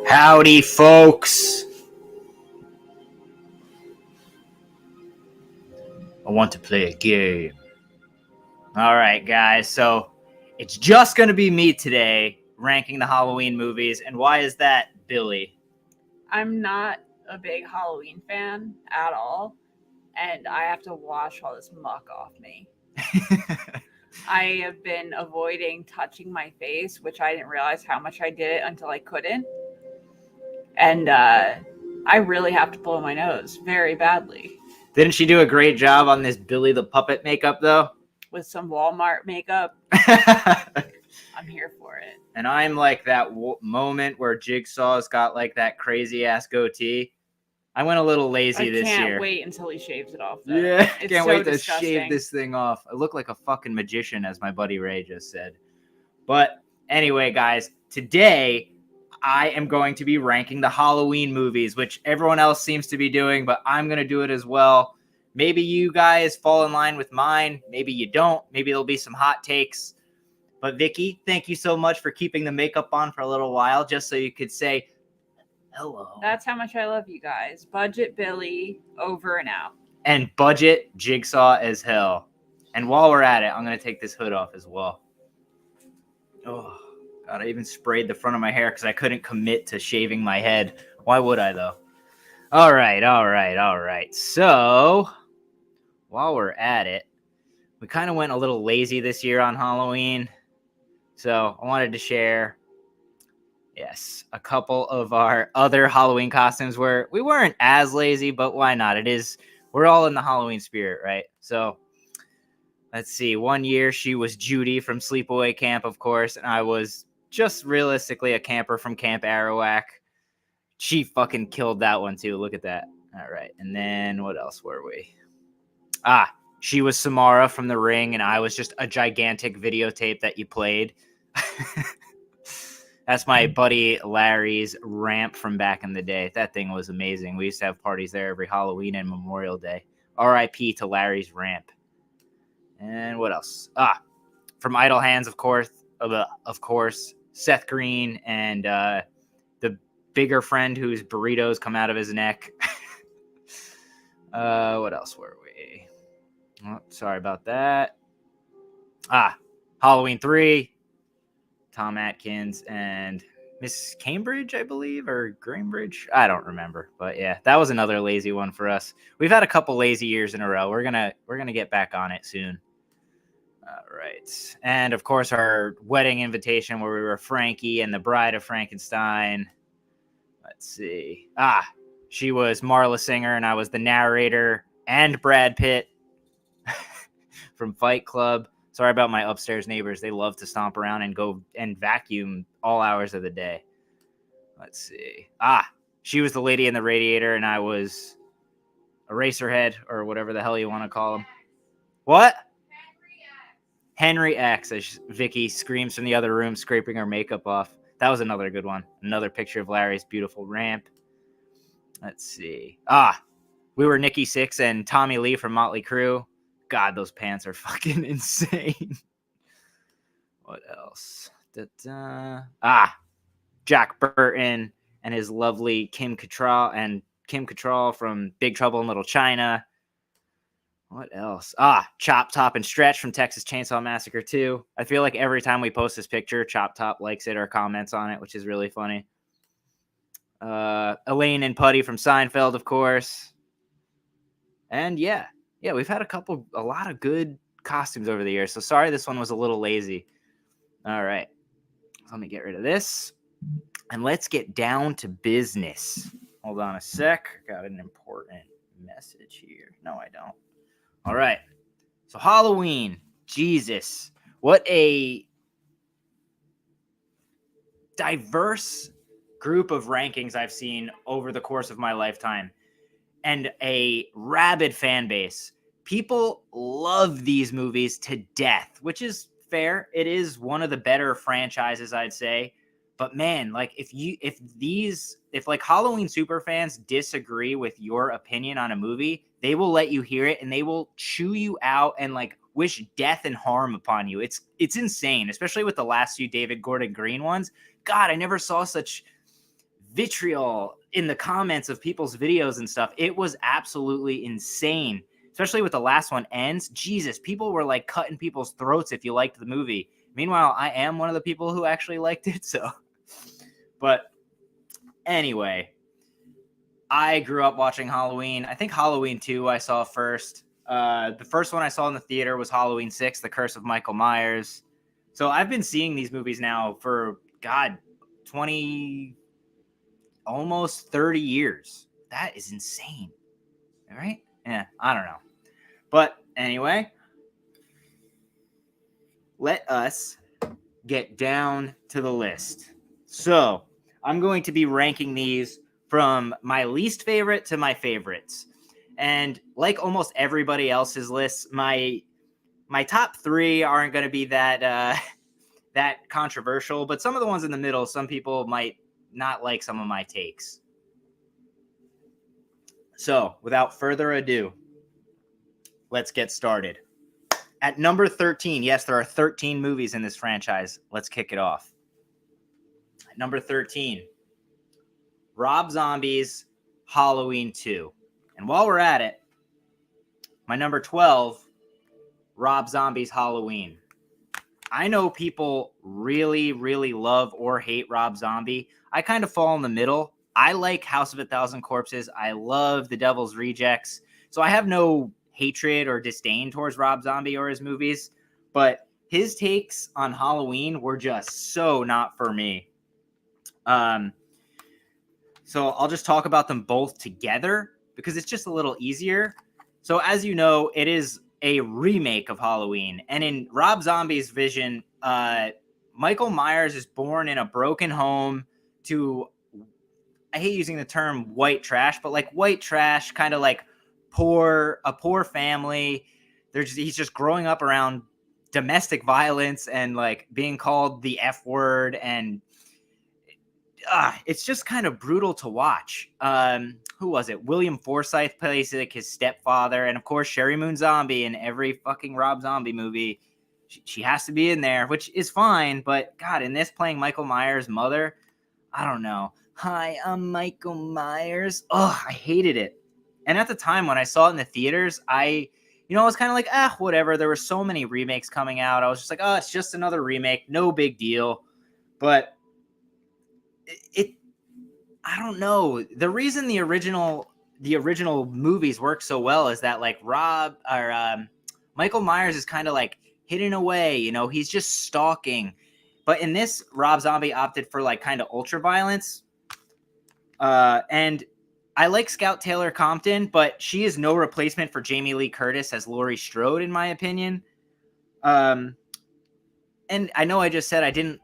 Howdy, folks. I want to play a game. All right, guys. So it's just going to be me today ranking the Halloween movies. And why is that, Billy? I'm not a big Halloween fan at all, and I have to wash all this muck off me. I have been avoiding touching my face, which I didn't realize how much I did it until I couldn't. And I really have to blow my nose very badly. Didn't she do a great job on this Billy the Puppet makeup, though? With some Walmart makeup. I'm here for it. And I'm like that moment where Jigsaw's got like that crazy ass goatee. I went a little lazy this year. I can't wait until he shaves it off, though. Yeah, it's can't so wait to disgusting. shave this thing off. I look like a fucking magician, as my buddy Ray just said. But anyway, guys, today I am going to be ranking the Halloween movies, which everyone else seems to be doing, but I'm going to do it as well. Maybe you guys fall in line with mine. Maybe you don't. Maybe there'll be some hot takes. But Vicky, thank you so much for keeping the makeup on for a little while, just so you could say hello. That's how much I love you guys. Budget Billy, over and out. And budget Jigsaw as hell. And while we're at it, I'm going to take this hood off as well. Oh, God, I even sprayed the front of my hair because I couldn't commit to shaving my head. Why would I, though? All right. So, while we're at it, we kind of went a little lazy this year on Halloween. So, I wanted to share, yes, a couple of our other Halloween costumes where we weren't as lazy, but why not? We're all in the Halloween spirit, right? So, let's see. One year, she was Judy from Sleepaway Camp, of course, and I was just realistically a camper from Camp Arawak. She fucking killed that one, too. Look at that. All right. And then what else were we? She was Samara from The Ring, and I was just a gigantic videotape that you played. That's my buddy Larry's ramp from back in the day. That thing was amazing. We used to have parties there every Halloween and Memorial Day. R.I.P. to Larry's ramp. And what else? From Idle Hands, of course, Seth Green and the bigger friend whose burritos come out of his neck. What else were we? Oh, sorry about that. Halloween 3. Tom Atkins and Miss Cambridge, I believe, or Greenbridge. I don't remember, but yeah, that was another lazy one for us. We've had a couple lazy years in a row. We're gonna get back on it soon. All right, and of course our wedding invitation where we were Frankie and the Bride of Frankenstein. Let's see. She was Marla Singer and I was the narrator and Brad Pitt from Fight Club. Sorry about my upstairs neighbors. They love to stomp around and go and vacuum all hours of the day. Let's see. She was the lady in the radiator, and I was Eraserhead, or whatever the hell you want to call him. What? Henry X, as Vicky screams from the other room, scraping her makeup off. That was another good one. Another picture of Larry's beautiful ramp. Let's see. We were Nikki Sixx and Tommy Lee from Motley Crue. God, those pants are fucking insane. What else? Jack Burton and his lovely Kim Cattrall from Big Trouble in Little China. What else? Chop Top and Stretch from Texas Chainsaw Massacre 2. I feel like every time we post this picture, Chop Top likes it or comments on it, which is really funny. Elaine and Putty from Seinfeld, of course. And yeah, we've had a lot of good costumes over the years. So sorry this one was a little lazy. All right. Let me get rid of this. And let's get down to business. Hold on a sec. I got an important message here. No, I don't. All right. So Halloween. Jesus. What a diverse group of rankings I've seen over the course of my lifetime. And a rabid fan base. People love these movies to death, which is fair. It is one of the better franchises, I'd say. But man, like if Halloween super fans disagree with your opinion on a movie, they will let you hear it and they will chew you out and like wish death and harm upon you. It's insane, especially with the last few David Gordon Green ones. God, I never saw such vitriol in the comments of people's videos and stuff. It was absolutely insane, especially with the last one, Ends. Jesus, people were like cutting people's throats if you liked the movie. Meanwhile, I am one of the people who actually liked it, so. But anyway, I grew up watching Halloween. I think Halloween 2 I saw first. The first one I saw in the theater was Halloween 6, The Curse of Michael Myers. So I've been seeing these movies now for, God, 20, almost 30 years. That is insane. All right? Yeah, I don't know. But anyway, let us get down to the list. So I'm going to be ranking these from my least favorite to my favorites. And like almost everybody else's lists, my top 3 aren't going to be that that controversial, but some of the ones in the middle, some people might not like some of my takes. So without further ado, let's get started. At number 13, yes, there are 13 movies in this franchise. Let's kick it off. At number 13, Rob Zombie's Halloween 2. And while we're at it, my number 12, Rob Zombie's Halloween. I know people really, really love or hate Rob Zombie. I kind of fall in the middle. I like House of a Thousand Corpses. I love The Devil's Rejects. So I have no hatred or disdain towards Rob Zombie or his movies. But his takes on Halloween were just so not for me. So I'll just talk about them both together because it's just a little easier. So as you know, it is a remake of Halloween. And in Rob Zombie's vision, Michael Myers is born in a broken home to, I hate using the term white trash, but like white trash, kind of like a poor family. He's just growing up around domestic violence and like being called the F word, and it's just kind of brutal to watch. Who was it? William Forsythe plays like his stepfather, and of course Sherry Moon Zombie in every fucking Rob Zombie movie. She has to be in there, which is fine, but God, in this playing Michael Myers' mother, I don't know. Hi, I'm Michael Myers. Oh, I hated it. And at the time when I saw it in the theaters, I was kind of like, whatever. There were so many remakes coming out. I was just like, oh, it's just another remake. No big deal. But I don't know. The reason the original movies work so well is that like Michael Myers is kind of like hidden away, he's just stalking. But in this, Rob Zombie opted for like kind of ultra violence. And I like Scout Taylor Compton, but she is no replacement for Jamie Lee Curtis as Laurie Strode, in my opinion. And I know I just said I didn't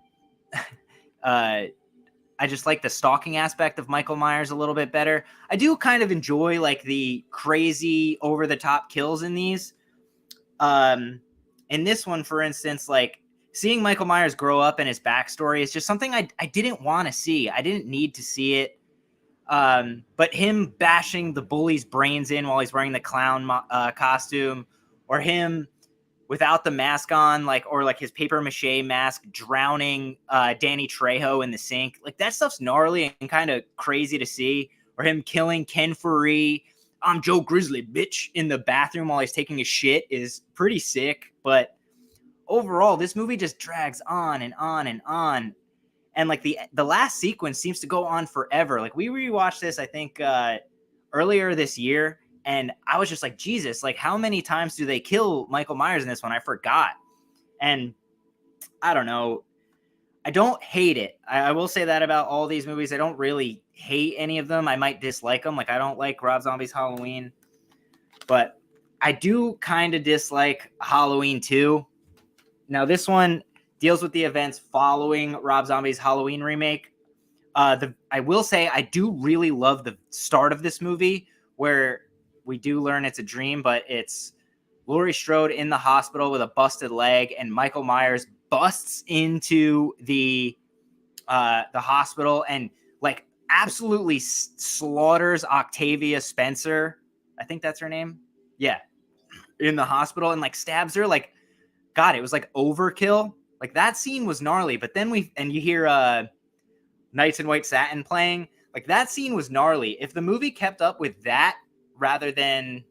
I just like the stalking aspect of Michael Myers a little bit better. I do kind of enjoy like the crazy over the top kills in these. In this one, for instance, like seeing Michael Myers grow up and his backstory is just something I didn't want to see. I didn't need to see it. But him bashing the bully's brains in while he's wearing the clown costume, or him without the mask on, or his paper mache mask drowning Danny Trejo in the sink. Like that stuff's gnarly and kind of crazy to see. Or him killing Ken Faree, I'm Joe Grizzly, bitch, in the bathroom while he's taking a shit is pretty sick. But overall, this movie just drags on and on and on. And like the last sequence seems to go on forever. Like we rewatched this, I think, earlier this year. And I was just like, Jesus, like how many times do they kill Michael Myers in this one? I forgot. And I don't know. I don't hate it. I will say that about all these movies. I don't really hate any of them. I might dislike them. Like I don't like Rob Zombie's Halloween. But I do kind of dislike Halloween 2. Now this one deals with the events following Rob Zombie's Halloween remake. I will say I do really love the start of this movie where we do learn it's a dream, but it's Laurie Strode in the hospital with a busted leg, and Michael Myers busts into the hospital and like absolutely slaughters Octavia Spencer. I think that's her name. Yeah. in the hospital and like stabs her. Like, God, it was like overkill. Like that scene was gnarly. But then you hear Knights in White Satin playing. Like that scene was gnarly. If the movie kept up with that rather than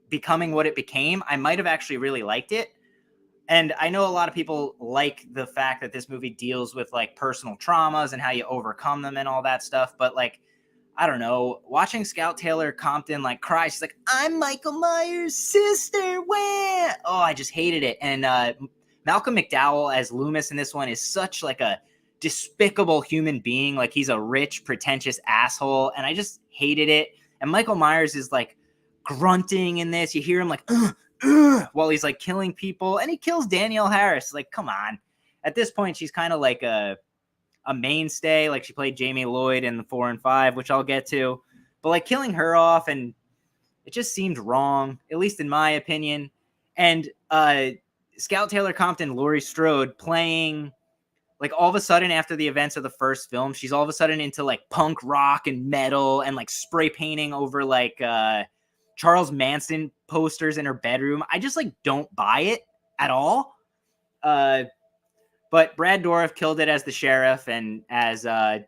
becoming what it became, I might have actually really liked it. And I know a lot of people like the fact that this movie deals with like personal traumas and how you overcome them and all that stuff. But like, I don't know, watching Scout Taylor Compton like cry, she's like, I'm Michael Myers' sister. Wah! Oh, I just hated it. And Malcolm McDowell as Loomis in this one is such like a despicable human being. Like he's a rich, pretentious asshole. And I just hated it. And Michael Myers is like grunting in this. You hear him like, while he's like killing people, and he kills Danielle Harris. Like, come on. At this point, she's kind of like a mainstay. Like she played Jamie Lloyd in the 4 and 5, which I'll get to. But like killing her off, and it just seemed wrong, at least in my opinion. And Scout Taylor Compton, Laurie Strode playing like all of a sudden after the events of the first film, she's all of a sudden into like punk rock and metal and like spray painting over like Charles Manson posters in her bedroom. I just like don't buy it at all. But Brad Dourif killed it as the sheriff and as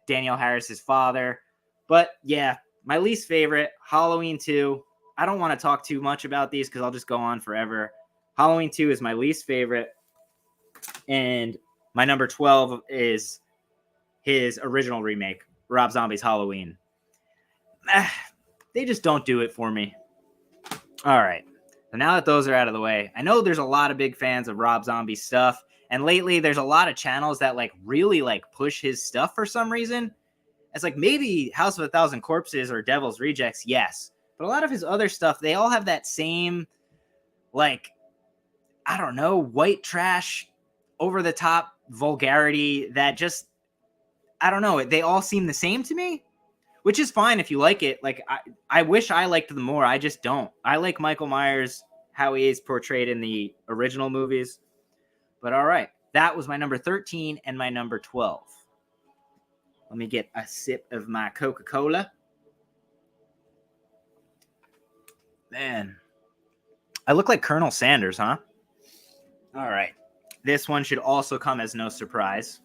Danielle Harris's father. But yeah, my least favorite, Halloween 2. I don't want to talk too much about these because I'll just go on forever. Halloween 2 is my least favorite. And my number 12 is his original remake, Rob Zombie's Halloween. They just don't do it for me. All right. So now that those are out of the way, I know there's a lot of big fans of Rob Zombie's stuff. And lately there's a lot of channels that like really like push his stuff for some reason. It's like maybe House of a Thousand Corpses or Devil's Rejects, yes. But a lot of his other stuff, they all have that same, like, I don't know, white trash, over the top vulgarity that just, I don't know, they all seem the same to me. Which is fine if you like it. Like, I wish I liked them more. I just don't. I like Michael Myers, how he is portrayed in the original movies. But all right. That was my number 13 and my number 12. Let me get a sip of my Coca-Cola. Man. I look like Colonel Sanders, huh? All right. This one should also come as no surprise.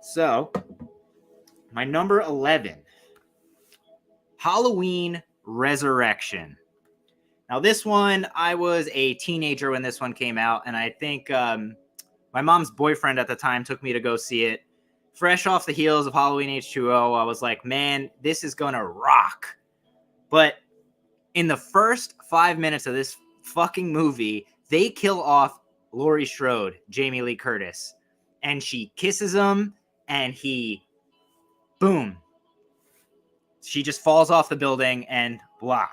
So, my number 11, Halloween Resurrection. Now, this one, I was a teenager when this one came out, and I think my mom's boyfriend at the time took me to go see it. Fresh off the heels of Halloween H2O, I was like, man, this is going to rock. But in the first 5 minutes of this fucking movie, they kill off Laurie Strode, Jamie Lee Curtis, and she kisses him, and he, boom, she just falls off the building and blah.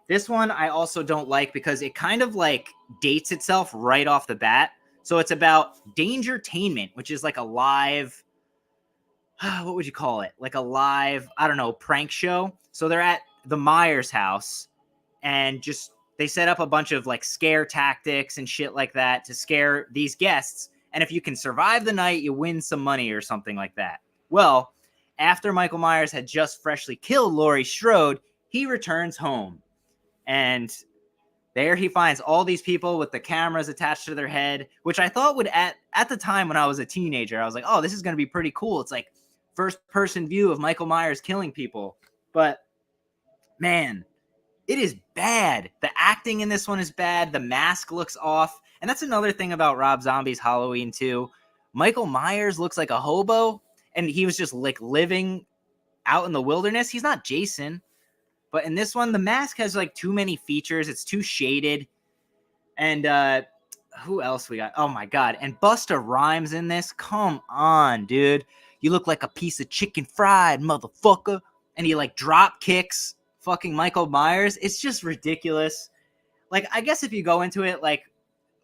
This one I also don't like because it kind of like dates itself right off the bat. So it's about Dangertainment, which is like a live, what would you call it? Like a live, I don't know, prank show. So they're at the Myers house and just they set up a bunch of like scare tactics and shit like that to scare these guests. And if you can survive the night, you win some money or something like that. Well, after Michael Myers had just freshly killed Laurie Strode, he returns home. And there he finds all these people with the cameras attached to their head, which I thought would, at the time when I was a teenager, I was like, oh, this is going to be pretty cool. It's like first-person view of Michael Myers killing people. But, man, it is bad. The acting in this one is bad. The mask looks off. And that's another thing about Rob Zombie's Halloween 2. Michael Myers looks like a hobo, and he was just like living out in the wilderness. He's not Jason. But in this one, the mask has like too many features. It's too shaded. And who else we got? Oh my God. And Busta Rhymes in this. Come on, dude. You look like a piece of chicken fried, motherfucker. And he like drop kicks fucking Michael Myers. It's just ridiculous. Like, I guess if you go into it like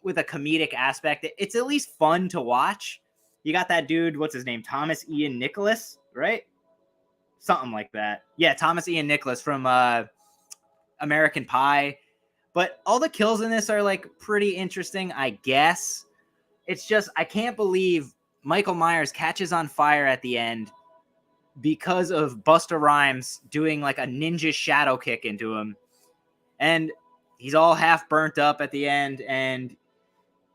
with a comedic aspect, it's at least fun to watch. You got that dude, what's his name? Thomas Ian Nicholas, right? Something like that. Yeah, Thomas Ian Nicholas from American Pie. But all the kills in this are like pretty interesting, I guess. It's just, I can't believe Michael Myers catches on fire at the end because of Busta Rhymes doing like a ninja shadow kick into him. And he's all half burnt up at the end. And,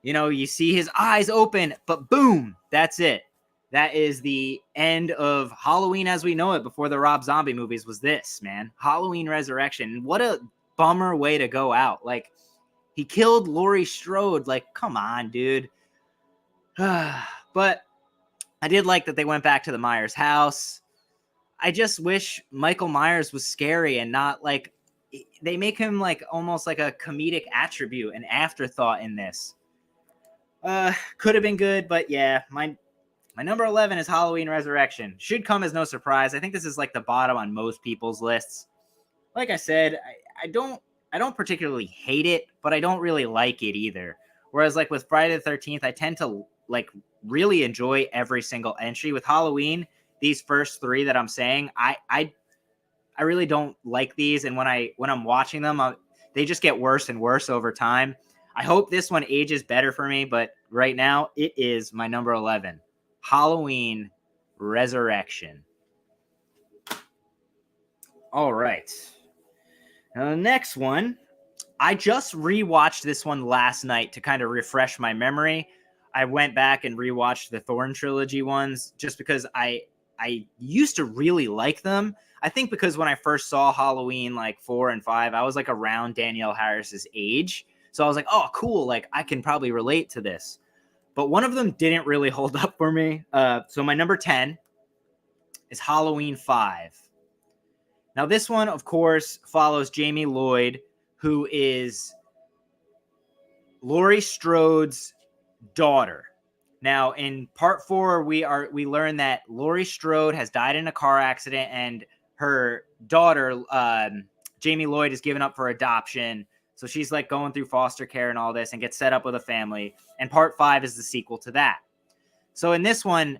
you know, you see his eyes open, but boom, that's it. That is the end of Halloween as we know it before the Rob Zombie movies was this, man. Halloween Resurrection. What a bummer way to go out. Like, he killed Laurie Strode. Like, come on, dude. But I did like that they went back to the Myers house. I just wish Michael Myers was scary and not like, they make him like almost like a comedic attribute, an afterthought in this. Could have been good, but yeah, my number 11 is Halloween Resurrection. Should come as no surprise. I think this is like the bottom on most people's lists. Like I said, I don't particularly hate it, but I don't really like it either. Whereas like with Friday the 13th, I tend to like really enjoy every single entry. With Halloween, these first three that I'm saying, I really don't like these, and when I'm watching them, they just get worse and worse over time. I hope this one ages better for me, but right now it is my number 11. Halloween Resurrection. All right. Now the next one, I just rewatched this one last night to kind of refresh my memory. I went back and rewatched the Thorn trilogy ones just because I used to really like them. I think because when I first saw Halloween like 4 and 5, I was like around Danielle Harris's age. So I was like, oh, cool. Like I can probably relate to this. But one of them didn't really hold up for me. So my number 10 is Halloween 5. Now this one, of course, follows Jamie Lloyd, who is Laurie Strode's daughter. Now in part 4, we learn that Laurie Strode has died in a car accident, and her daughter, Jamie Lloyd, is given up for adoption. So she's like going through foster care and all this and gets set up with a family. And part 5 is the sequel to that. So in this one,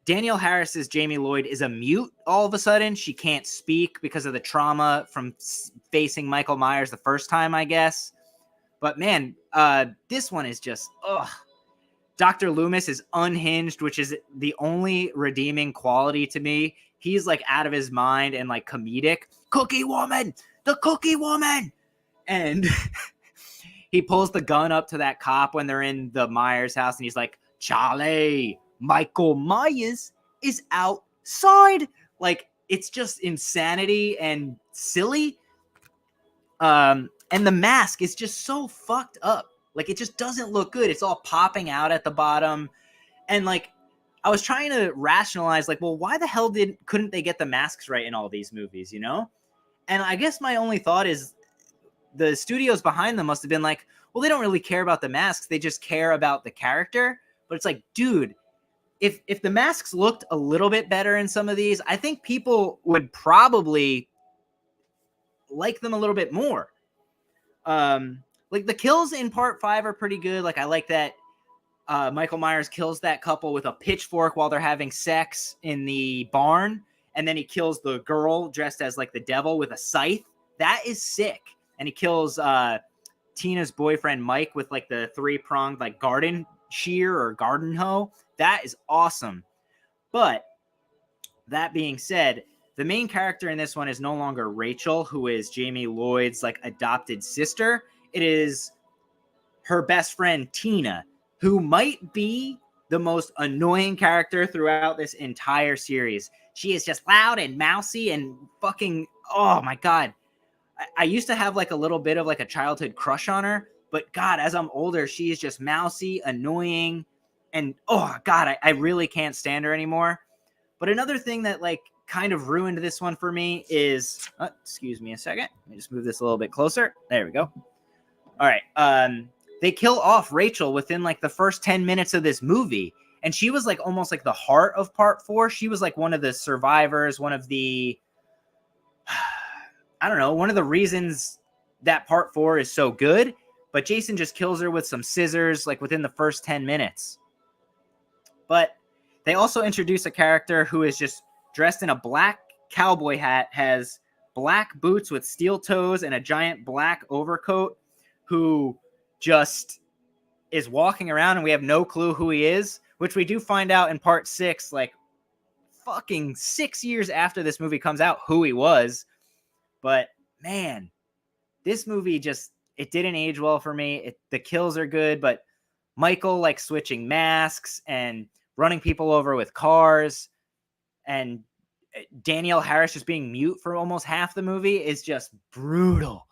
Danielle Harris's Jamie Lloyd is a mute all of a sudden. She can't speak because of the trauma from facing Michael Myers the first time, I guess. But man, this one is just, ugh. Dr. Loomis is unhinged, which is the only redeeming quality to me. He's like out of his mind and like comedic. Cookie woman, the cookie woman. And he pulls the gun up to that cop when they're in the Myers house, and he's like, Charlie, Michael Myers is outside. Like, it's just insanity and silly. And the mask is just so fucked up. Like, it just doesn't look good. It's all popping out at the bottom. And like, I was trying to rationalize, like, well, why the hell couldn't they get the masks right in all these movies, you know? And I guess my only thought is the studios behind them must have been like, well, they don't really care about the masks. They just care about the character. But it's like, dude, if the masks looked a little bit better in some of these, I think people would probably like them a little bit more. Like the kills in part 5 are pretty good. Like I like that Michael Myers kills that couple with a pitchfork while they're having sex in the barn. And then he kills the girl dressed as like the devil with a scythe. That is sick. And he kills Tina's boyfriend, Mike, with like the 3-pronged like garden shear or garden hoe. That is awesome. But that being said, the main character in this one is no longer Rachel, who is Jamie Lloyd's like adopted sister. It is her best friend, Tina, who might be the most annoying character throughout this entire series. She is just loud and mousy and fucking, oh my God. I used to have like a little bit of like a childhood crush on her, but God, as I'm older, she is just mousy, annoying, and oh God, I really can't stand her anymore. But another thing that like kind of ruined this one for me is, excuse me a second. Let me just move this a little bit closer. There we go. All right. They kill off Rachel within like the first 10 minutes of this movie. And she was like almost like the heart of part 4. She was like one of the survivors, one of the, I don't know, one of the reasons that part 4 is so good. But Jason just kills her with some scissors like within the first 10 minutes. But they also introduce a character who is just dressed in a black cowboy hat, has black boots with steel toes and a giant black overcoat, who just is walking around and we have no clue who he is, which we do find out in part 6, like fucking 6 years after this movie comes out, who he was. But man, this movie it didn't age well for me. The kills are good, but Michael like switching masks and running people over with cars, and Danielle Harris just being mute for almost half the movie is just brutal.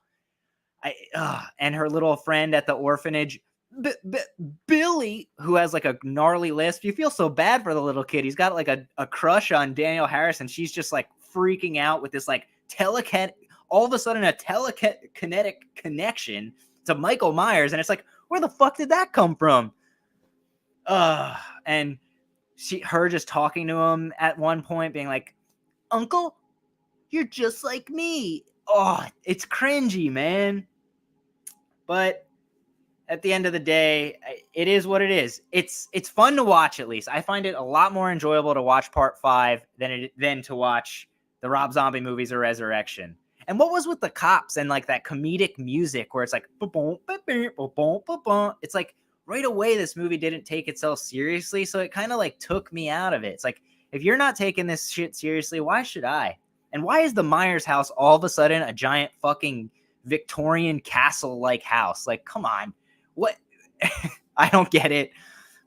And her little friend at the orphanage, Billy, who has like a gnarly lisp. You feel so bad for the little kid. He's got like a crush on Danielle Harris, and she's just like freaking out with this like all of a sudden a telekinetic connection to Michael Myers, and it's like, where the fuck did that come from? And her just talking to him at one point, being like, "Uncle, you're just like me." Oh, it's cringy, man. But at the end of the day, it is what it is. It's fun to watch, at least. I find it a lot more enjoyable to watch Part 5 than to watch the Rob Zombie movies or Resurrection. And what was with the cops and like that comedic music where it's like, it's like right away this movie didn't take itself seriously, so it kind of like took me out of it. It's like, if you're not taking this shit seriously, why should I? And why is the Myers house all of a sudden a giant fucking Victorian castle-like house? Like, come on. What? I don't get it.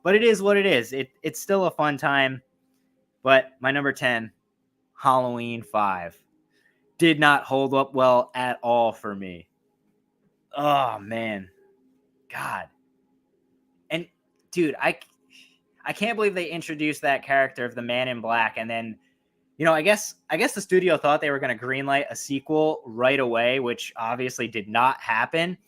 But it is what it is. It's still a fun time. But my number 10, Halloween 5, did not hold up well at all for me. Oh, man. God. And, dude, I can't believe they introduced that character of the Man in Black, and then, you know, I guess the studio thought they were going to greenlight a sequel right away, which obviously did not happen.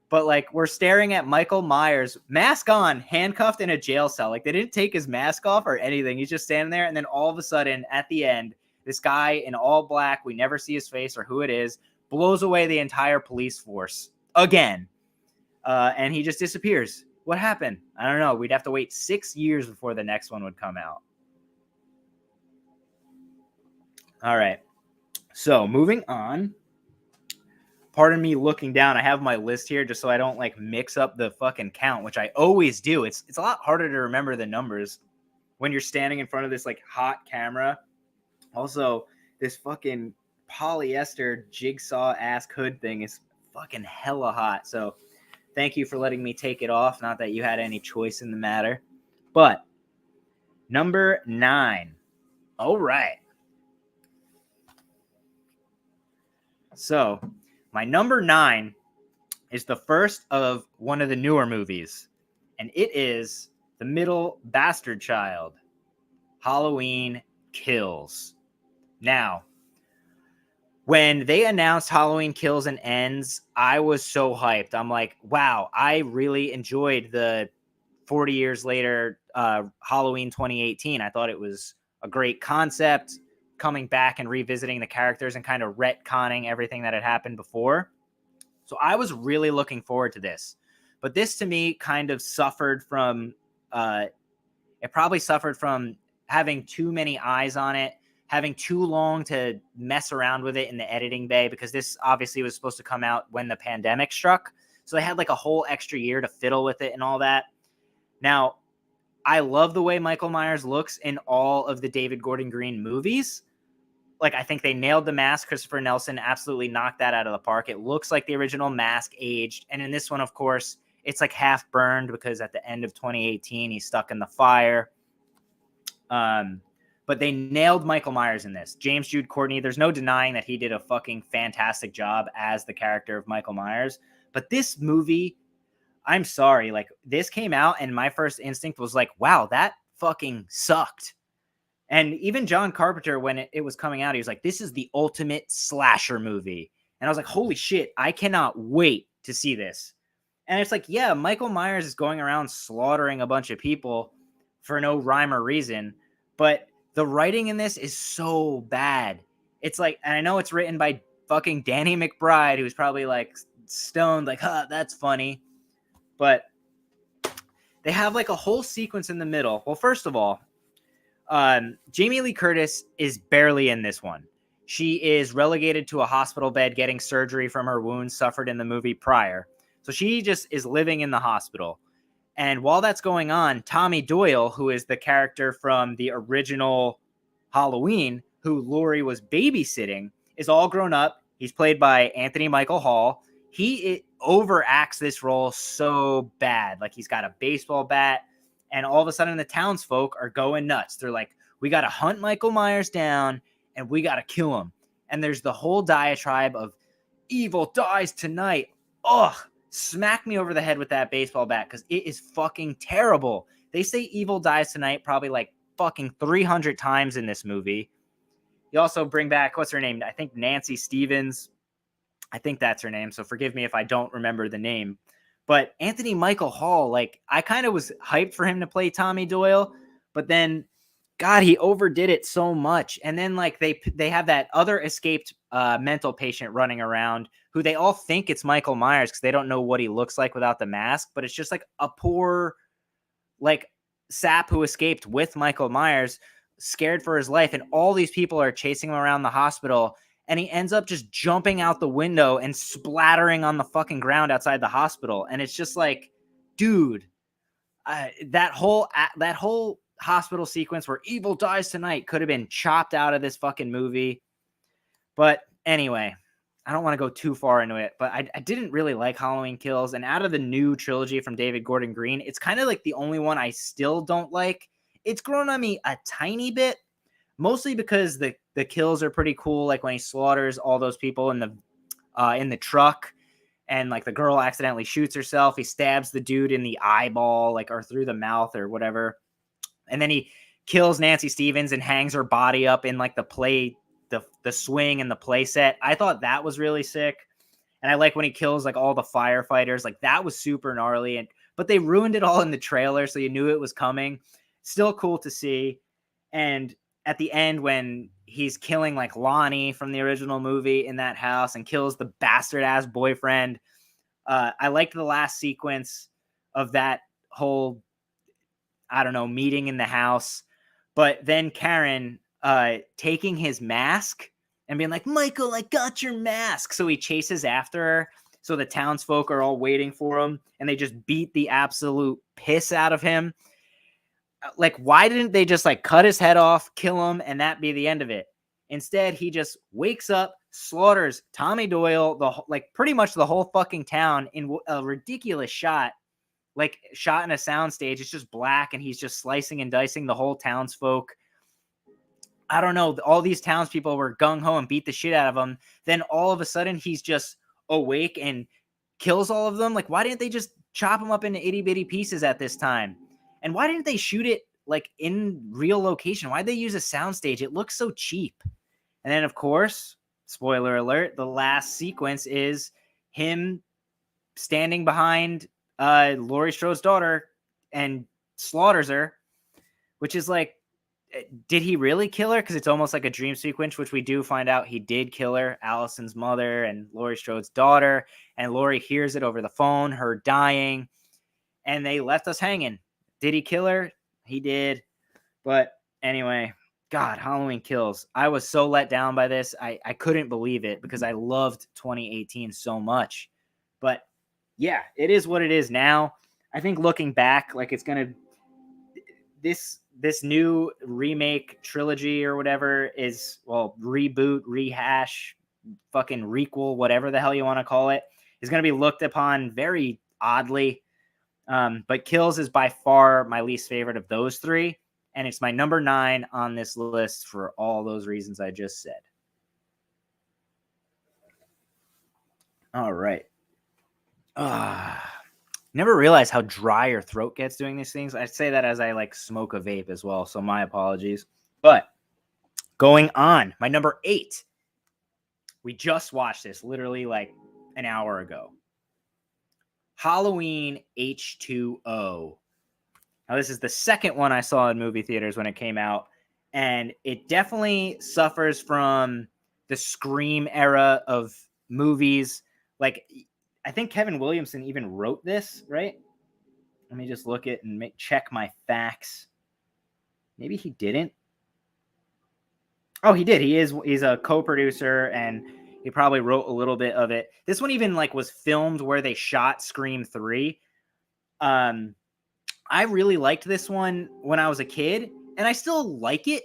But like, we're staring at Michael Myers, mask on, handcuffed in a jail cell. Like, they didn't take his mask off or anything. He's just standing there, and then all of a sudden, at the end, this guy in all black, we never see his face or who it is, blows away the entire police force again, and he just disappears. What happened? I don't know. We'd have to wait 6 years before the next one would come out. All right. So moving on. Pardon me looking down. I have my list here just so I don't like mix up the fucking count, which I always do. It's a lot harder to remember the numbers when you're standing in front of this like hot camera. Also, this fucking polyester jigsaw ass hood thing is fucking hella hot. So thank you for letting me take it off. Not that you had any choice in the matter. But number 9. All right. So my number 9 is the first of one of the newer movies, and it is The Middle Bastard Child, Halloween Kills. Now, when they announced Halloween Kills and Ends, I was so hyped. I'm like, wow, I really enjoyed the 40 years later Halloween 2018. I thought it was a great concept, coming back and revisiting the characters and kind of retconning everything that had happened before. So I was really looking forward to this. But this to me kind of suffered from, it probably suffered from having too many eyes on it, having too long to mess around with it in the editing bay, because this obviously was supposed to come out when the pandemic struck. So they had like a whole extra year to fiddle with it and all that. Now, I love the way Michael Myers looks in all of the David Gordon Green movies. Like, I think they nailed the mask. Christopher Nelson absolutely knocked that out of the park. It looks like the original mask aged. And in this one, of course, it's like half burned because at the end of 2018, he's stuck in the fire. But they nailed Michael Myers in this. James Jude Courtney, there's no denying that he did a fucking fantastic job as the character of Michael Myers. But this movie, I'm sorry, like, this came out and my first instinct was like, wow, that fucking sucked. And even John Carpenter, when it was coming out, he was like, this is the ultimate slasher movie. And I was like, holy shit, I cannot wait to see this. And it's like, yeah, Michael Myers is going around slaughtering a bunch of people for no rhyme or reason. But the writing in this is so bad. It's like, and I know it's written by fucking Danny McBride, who's probably like stoned, like, huh, that's funny. But they have like a whole sequence in the middle. Well, first of all, Jamie Lee Curtis is barely in this one. She is relegated to a hospital bed getting surgery from her wounds suffered in the movie prior. So she just is living in the hospital. And while that's going on, Tommy Doyle, who is the character from the original Halloween, who Laurie was babysitting, is all grown up. He's played by Anthony Michael Hall. he overacts this role so bad. Like, he's got a baseball bat, and all of a sudden the townsfolk are going nuts. They're like, we got to hunt Michael Myers down and we got to kill him. And there's the whole diatribe of evil dies tonight. Ugh, smack me over the head with that baseball bat because it is fucking terrible. They say evil dies tonight probably like fucking 300 times in this movie. You also bring back, what's her name? I think Nancy Stevens. I think that's her name. So forgive me if I don't remember the name. But Anthony Michael Hall, like, I kind of was hyped for him to play Tommy Doyle, but then, God, he overdid it so much. And then, like, they have that other escaped mental patient running around who they all think it's Michael Myers because they don't know what he looks like without the mask. But it's just like a poor, like, sap who escaped with Michael Myers, scared for his life. And all these people are chasing him around the hospital. And he ends up just jumping out the window and splattering on the fucking ground outside the hospital. And it's just like, dude, that whole hospital sequence where evil dies tonight could have been chopped out of this fucking movie. But anyway, I don't want to go too far into it, but I didn't really like Halloween Kills. And out of the new trilogy from David Gordon Green, it's kind of like the only one I still don't like. It's grown on me a tiny bit, mostly because the kills are pretty cool. Like when he slaughters all those people in the truck, and like the girl accidentally shoots herself. He stabs the dude in the eyeball, like, or through the mouth or whatever. And then he kills Nancy Stevens and hangs her body up in like the swing and the play set. I thought that was really sick. And I like when he kills like all the firefighters. Like, that was super gnarly. But they ruined it all in the trailer, so you knew it was coming. Still cool to see. And at the end, when he's killing like Lonnie from the original movie in that house and kills the bastard ass boyfriend, I liked the last sequence of that whole, I don't know, meeting in the house. But then Karen taking his mask and being like, Michael, I got your mask. So he chases after her. So the townsfolk are all waiting for him, and they just beat the absolute piss out of him. Like, why didn't they just like cut his head off, kill him, and that be the end of it? Instead, he just wakes up, slaughters Tommy Doyle, like pretty much the whole fucking town in a ridiculous shot, like shot in a soundstage. It's just black, and he's just slicing and dicing the whole townsfolk. I don't know. All these townspeople were gung-ho and beat the shit out of him. Then all of a sudden, he's just awake and kills all of them. Like, why didn't they just chop him up into itty-bitty pieces at this time? And why didn't they shoot it like in real location? Why'd they use a soundstage? It looks so cheap. And then, of course, spoiler alert, the last sequence is him standing behind Laurie Strode's daughter and slaughters her, which is like, did he really kill her? Because it's almost like a dream sequence, which we do find out he did kill her, Allison's mother and Laurie Strode's daughter. And Laurie hears it over the phone, her dying, and they left us hanging. Did he kill her? He did. But anyway, God, Halloween Kills. I was so let down by this. I couldn't believe it because I loved 2018 so much. But yeah, it is what it is now. I think looking back, like, it's going to, this new remake trilogy or whatever is, well, reboot, rehash, fucking requel, whatever the hell you want to call it, is going to be looked upon very oddly. But Kills is by far my least favorite of those three. And it's my number 9 on this list for all those reasons I just said. All right. Never realized how dry your throat gets doing these things. I say that as I like smoke a vape as well, so my apologies. But going on, my number 8. We just watched this literally like an hour ago. Halloween H2O. Now, this is the second one I saw in movie theaters when it came out, and it definitely suffers from the Scream era of movies. Like, I think Kevin Williamson even wrote this, right? Let me just look at and check my facts. Maybe he didn't. Oh, he did. He's a co-producer, and he probably wrote a little bit of it. This one even like was filmed where they shot Scream 3. I really liked this one when I was a kid, and I still like it.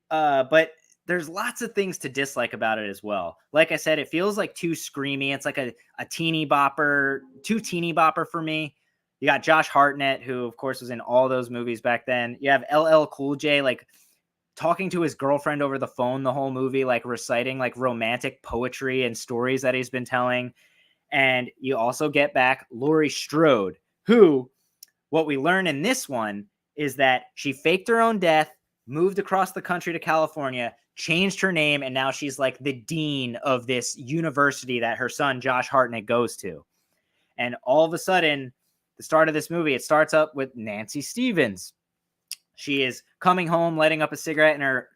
But there's lots of things to dislike about it as well. Like I said, it feels like too screamy. It's like a teeny bopper, too teeny bopper for me. You got Josh Hartnett, who of course was in all those movies back then. You have LL Cool J, like talking to his girlfriend over the phone the whole movie, like reciting like romantic poetry and stories that he's been telling. And you also get back Laurie Strode, who, what we learn in this one is that she faked her own death, moved across the country to California, changed her name, and now she's like the dean of this university that her son Josh Hartnett goes to. And all of a sudden, the start of this movie, it starts up with Nancy Stevens. She is coming home, lighting up a cigarette in her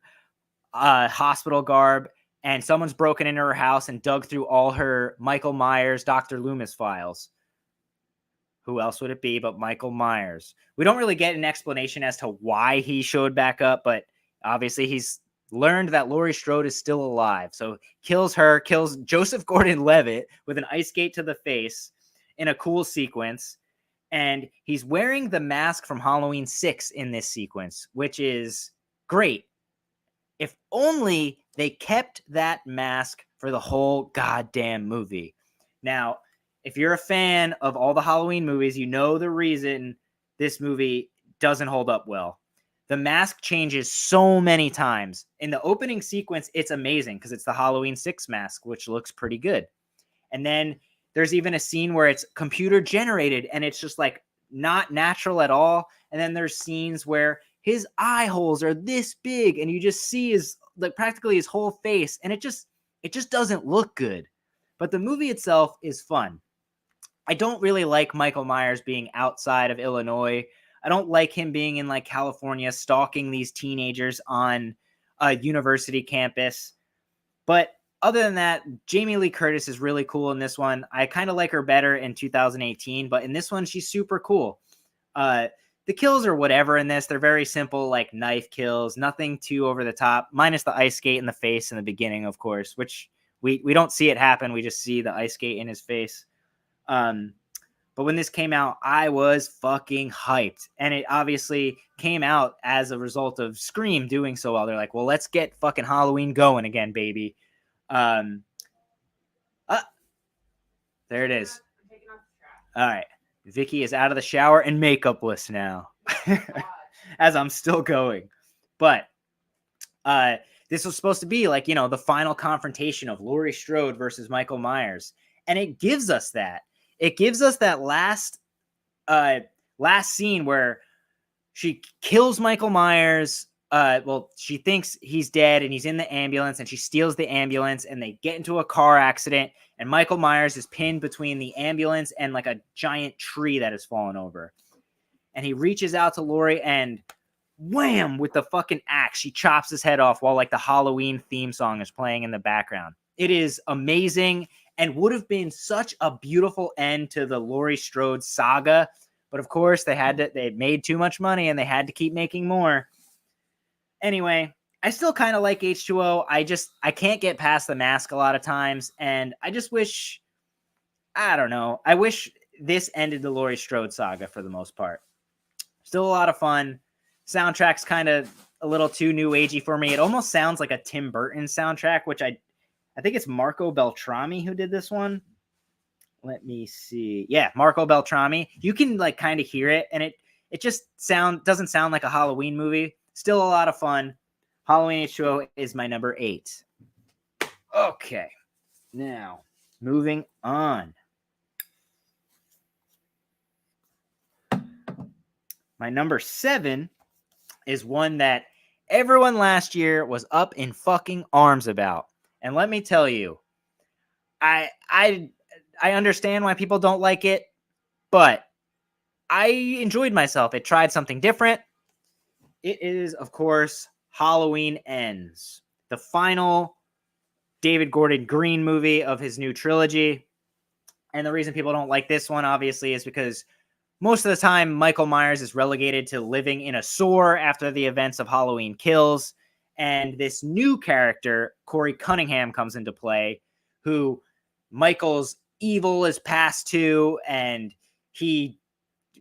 hospital garb, and someone's broken into her house and dug through all her Michael Myers, Dr. Loomis files. Who else would it be but Michael Myers? We don't really get an explanation as to why he showed back up, but obviously he's learned that Laurie Strode is still alive. So kills her, kills Joseph Gordon-Levitt with an ice skate to the face in a cool sequence. And he's wearing the mask from Halloween 6 in this sequence, which is great. If only they kept that mask for the whole goddamn movie. Now, if you're a fan of all the Halloween movies, you know the reason this movie doesn't hold up well. The mask changes so many times. In the opening sequence, it's amazing because it's the Halloween 6 mask, which looks pretty good. And then there's even a scene where it's computer generated and it's just like not natural at all. And then there's scenes where his eye holes are this big and you just see his like practically his whole face, and it just doesn't look good. But the movie itself is fun. I don't really like Michael Myers being outside of Illinois. I don't like him being in like California stalking these teenagers on a university campus. But other than that, Jamie Lee Curtis is really cool in this one. I kind of like her better in 2018, but in this one, she's super cool. The kills are whatever in this. They're very simple, like knife kills, nothing too over the top, minus the ice skate in the face in the beginning, of course, which we don't see it happen. We just see the ice skate in his face. But when this came out, I was fucking hyped. And it obviously came out as a result of Scream doing so well. They're like, well, let's get fucking Halloween going again, baby. There it is. All right. Vicky is out of the shower and makeupless now. As I'm still going. But this was supposed to be like, you know, the final confrontation of Laurie Strode versus Michael Myers. And it gives us that. It gives us that last scene where she kills Michael Myers. She thinks he's dead and he's in the ambulance, and she steals the ambulance and they get into a car accident, and Michael Myers is pinned between the ambulance and like a giant tree that has fallen over. And he reaches out to Laurie and wham, with the fucking axe, she chops his head off while like the Halloween theme song is playing in the background. It is amazing and would have been such a beautiful end to the Laurie Strode saga. But of course they made too much money and they had to keep making more. Anyway, I still kind of like H2O. I can't get past the mask a lot of times. And I just wish, I don't know. I wish this ended the Laurie Strode saga for the most part. Still a lot of fun. Soundtrack's kind of a little too new agey for me. It almost sounds like a Tim Burton soundtrack, which I think it's Marco Beltrami who did this one. Let me see. Yeah, Marco Beltrami. You can like kind of hear it, and it just doesn't sound like a Halloween movie. Still a lot of fun. Halloween H2O is my number 8. Okay. Now, moving on. My number 7 is one that everyone last year was up in fucking arms about. And let me tell you, I understand why people don't like it, but I enjoyed myself. It tried something different. It is, of course, Halloween Ends, the final David Gordon Green movie of his new trilogy. And the reason people don't like this one, obviously, is because most of the time Michael Myers is relegated to living in a sewer after the events of Halloween Kills. And this new character, Corey Cunningham, comes into play, who Michael's evil is passed to, and he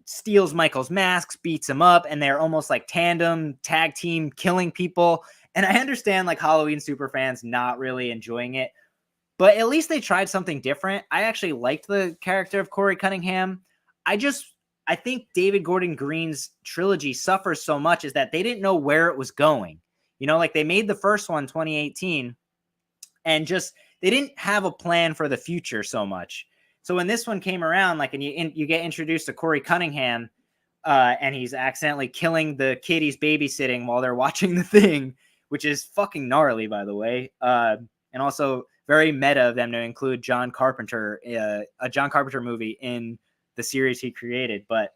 steals Michael's masks, beats him up, and they're almost like tag team killing people. And I understand like Halloween super fans not really enjoying it, but at least they tried something different. I actually liked the character of Corey Cunningham. I think David Gordon Green's trilogy suffers so much is that they didn't know where it was going. You know, like they made the first one 2018 and just they didn't have a plan for the future so much. So when this one came around, like, and you get introduced to Corey Cunningham, and he's accidentally killing the kid he's babysitting while they're watching The Thing, which is fucking gnarly, by the way. And also very meta of them to include John Carpenter, a John Carpenter movie in the series he created. But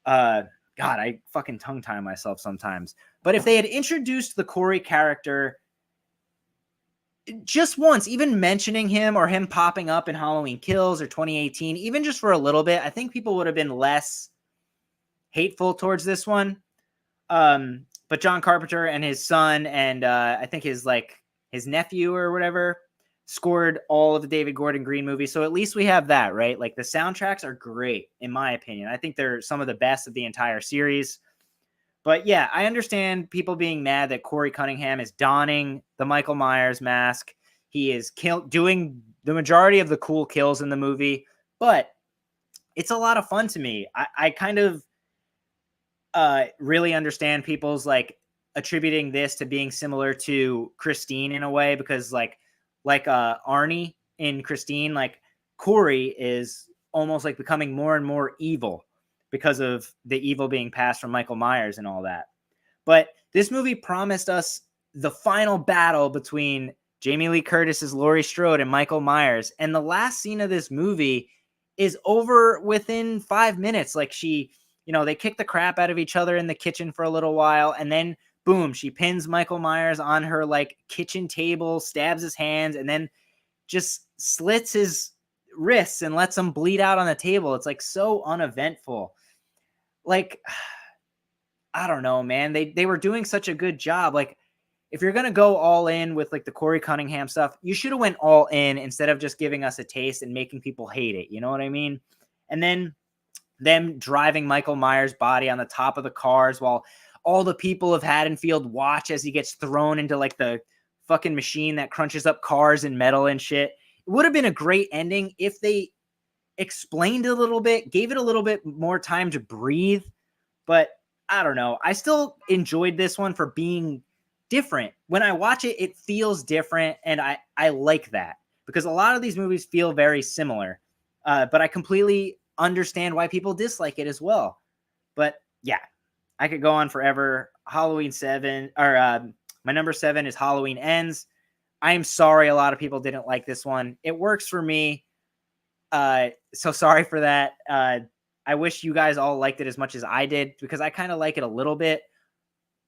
God, I fucking tongue tie myself sometimes. But if they had introduced the Corey character just once, even mentioning him or him popping up in Halloween Kills or 2018, even just for a little bit, I think people would have been less hateful towards this one. But John Carpenter and his son and I think his nephew or whatever scored all of the David Gordon Green movies. So at least we have that, right? Like the soundtracks are great, in my opinion. I think they're some of the best of the entire series. But yeah, I understand people being mad that Corey Cunningham is donning the Michael Myers mask. He is doing the majority of the cool kills in the movie, but it's a lot of fun to me. I kind of really understand people's like attributing this to being similar to Christine in a way, because like Arnie in Christine, like Corey is almost like becoming more and more evil because of the evil being passed from Michael Myers and all that. But this movie promised us the final battle between Jamie Lee Curtis's Laurie Strode and Michael Myers. And the last scene of this movie is over within 5 minutes. Like they kick the crap out of each other in the kitchen for a little while. And then boom, she pins Michael Myers on her like kitchen table, stabs his hands, and then just slits his wrists and lets him bleed out on the table. It's like so uneventful. Like, I don't know, man. They were doing such a good job. Like, if you're going to go all in with like the Corey Cunningham stuff, you should have went all in instead of just giving us a taste and making people hate it. You know what I mean? And then them driving Michael Myers' body on the top of the cars while all the people of Haddonfield watch as he gets thrown into like the fucking machine that crunches up cars and metal and shit. It would have been a great ending if they explained it a little bit, gave it a little bit more time to breathe. But I don't know. I still enjoyed this one for being different. When I watch it, it feels different. And I like that because a lot of these movies feel very similar. But I completely understand why people dislike it as well. But yeah, I could go on forever. Halloween 7 or my number 7 is Halloween Ends. I am sorry a lot of people didn't like this one. It works for me. So sorry for that. I wish you guys all liked it as much as I did because I kind of like it a little bit,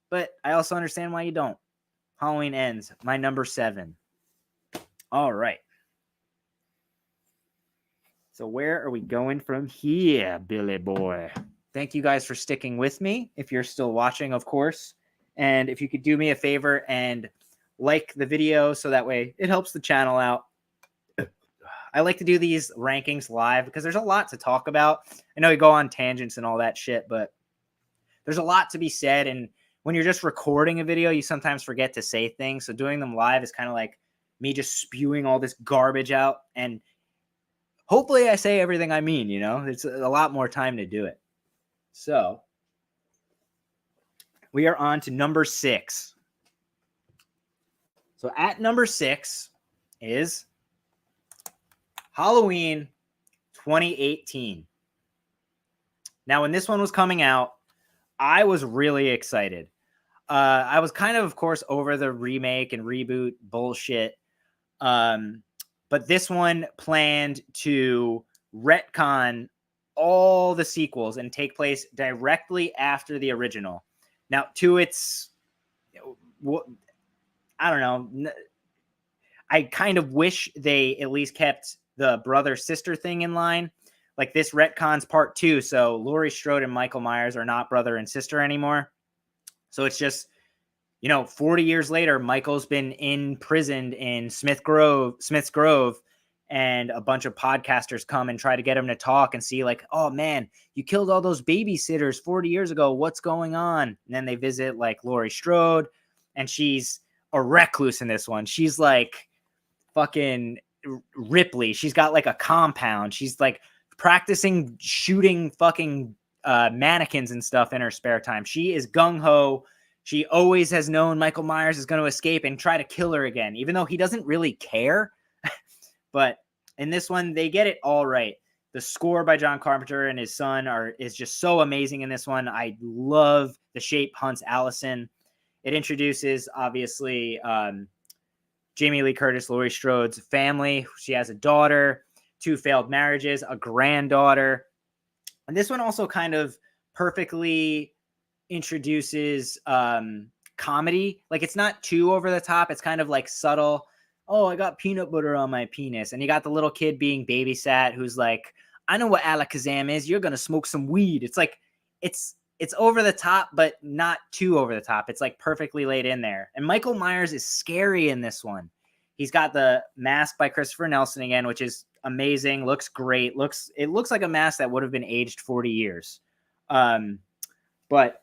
but I also understand why you don't. Halloween Ends, my number 7. All right. So where are we going from here, Billy boy? Thank you guys for sticking with me. If you're still watching, of course. And if you could do me a favor and like the video so that way it helps the channel out. I like to do these rankings live because there's a lot to talk about. I know you go on tangents and all that shit, but there's a lot to be said. And when you're just recording a video, you sometimes forget to say things. So doing them live is kind of like me just spewing all this garbage out. And hopefully I say everything I mean, you know, it's a lot more time to do it. So we are on to number 6. So at number 6 is Halloween 2018. Now, when this one was coming out, I was really excited. I was kind of course, over the remake and reboot bullshit. But this one planned to retcon all the sequels and take place directly after the original. Now, to its, I don't know. I kind of wish they at least kept the brother-sister thing in line. Like this retcon's part 2, so Laurie Strode and Michael Myers are not brother and sister anymore. So it's just, 40 years later, Michael's been imprisoned in Smith's Grove, and a bunch of podcasters come and try to get him to talk and see like, oh man, you killed all those babysitters 40 years ago. What's going on? And then they visit like Laurie Strode, and she's a recluse in this one. She's like fucking Ripley. She's got like a compound. She's like practicing shooting fucking mannequins and stuff in her spare time. She is gung-ho. She always has known Michael Myers is going to escape and try to kill her again, even though he doesn't really care. But in this one, they get it all right. The score by John Carpenter and his son is just so amazing in this one. I love The Shape Hunts Allison. It introduces, obviously, Jamie Lee Curtis, Laurie Strode's family. She has a daughter, 2 failed marriages, a granddaughter. And this one also kind of perfectly introduces comedy. Like, it's not too over the top. It's kind of like subtle. Oh, I got peanut butter on my penis. And you got the little kid being babysat who's like, I know what alakazam is. You're going to smoke some weed. It's like, it's over the top, but not too over the top. It's like perfectly laid in there. And Michael Myers is scary in this one. He's got the mask by Christopher Nelson again, which is amazing. Looks great. It looks like a mask that would have been aged 40 years. But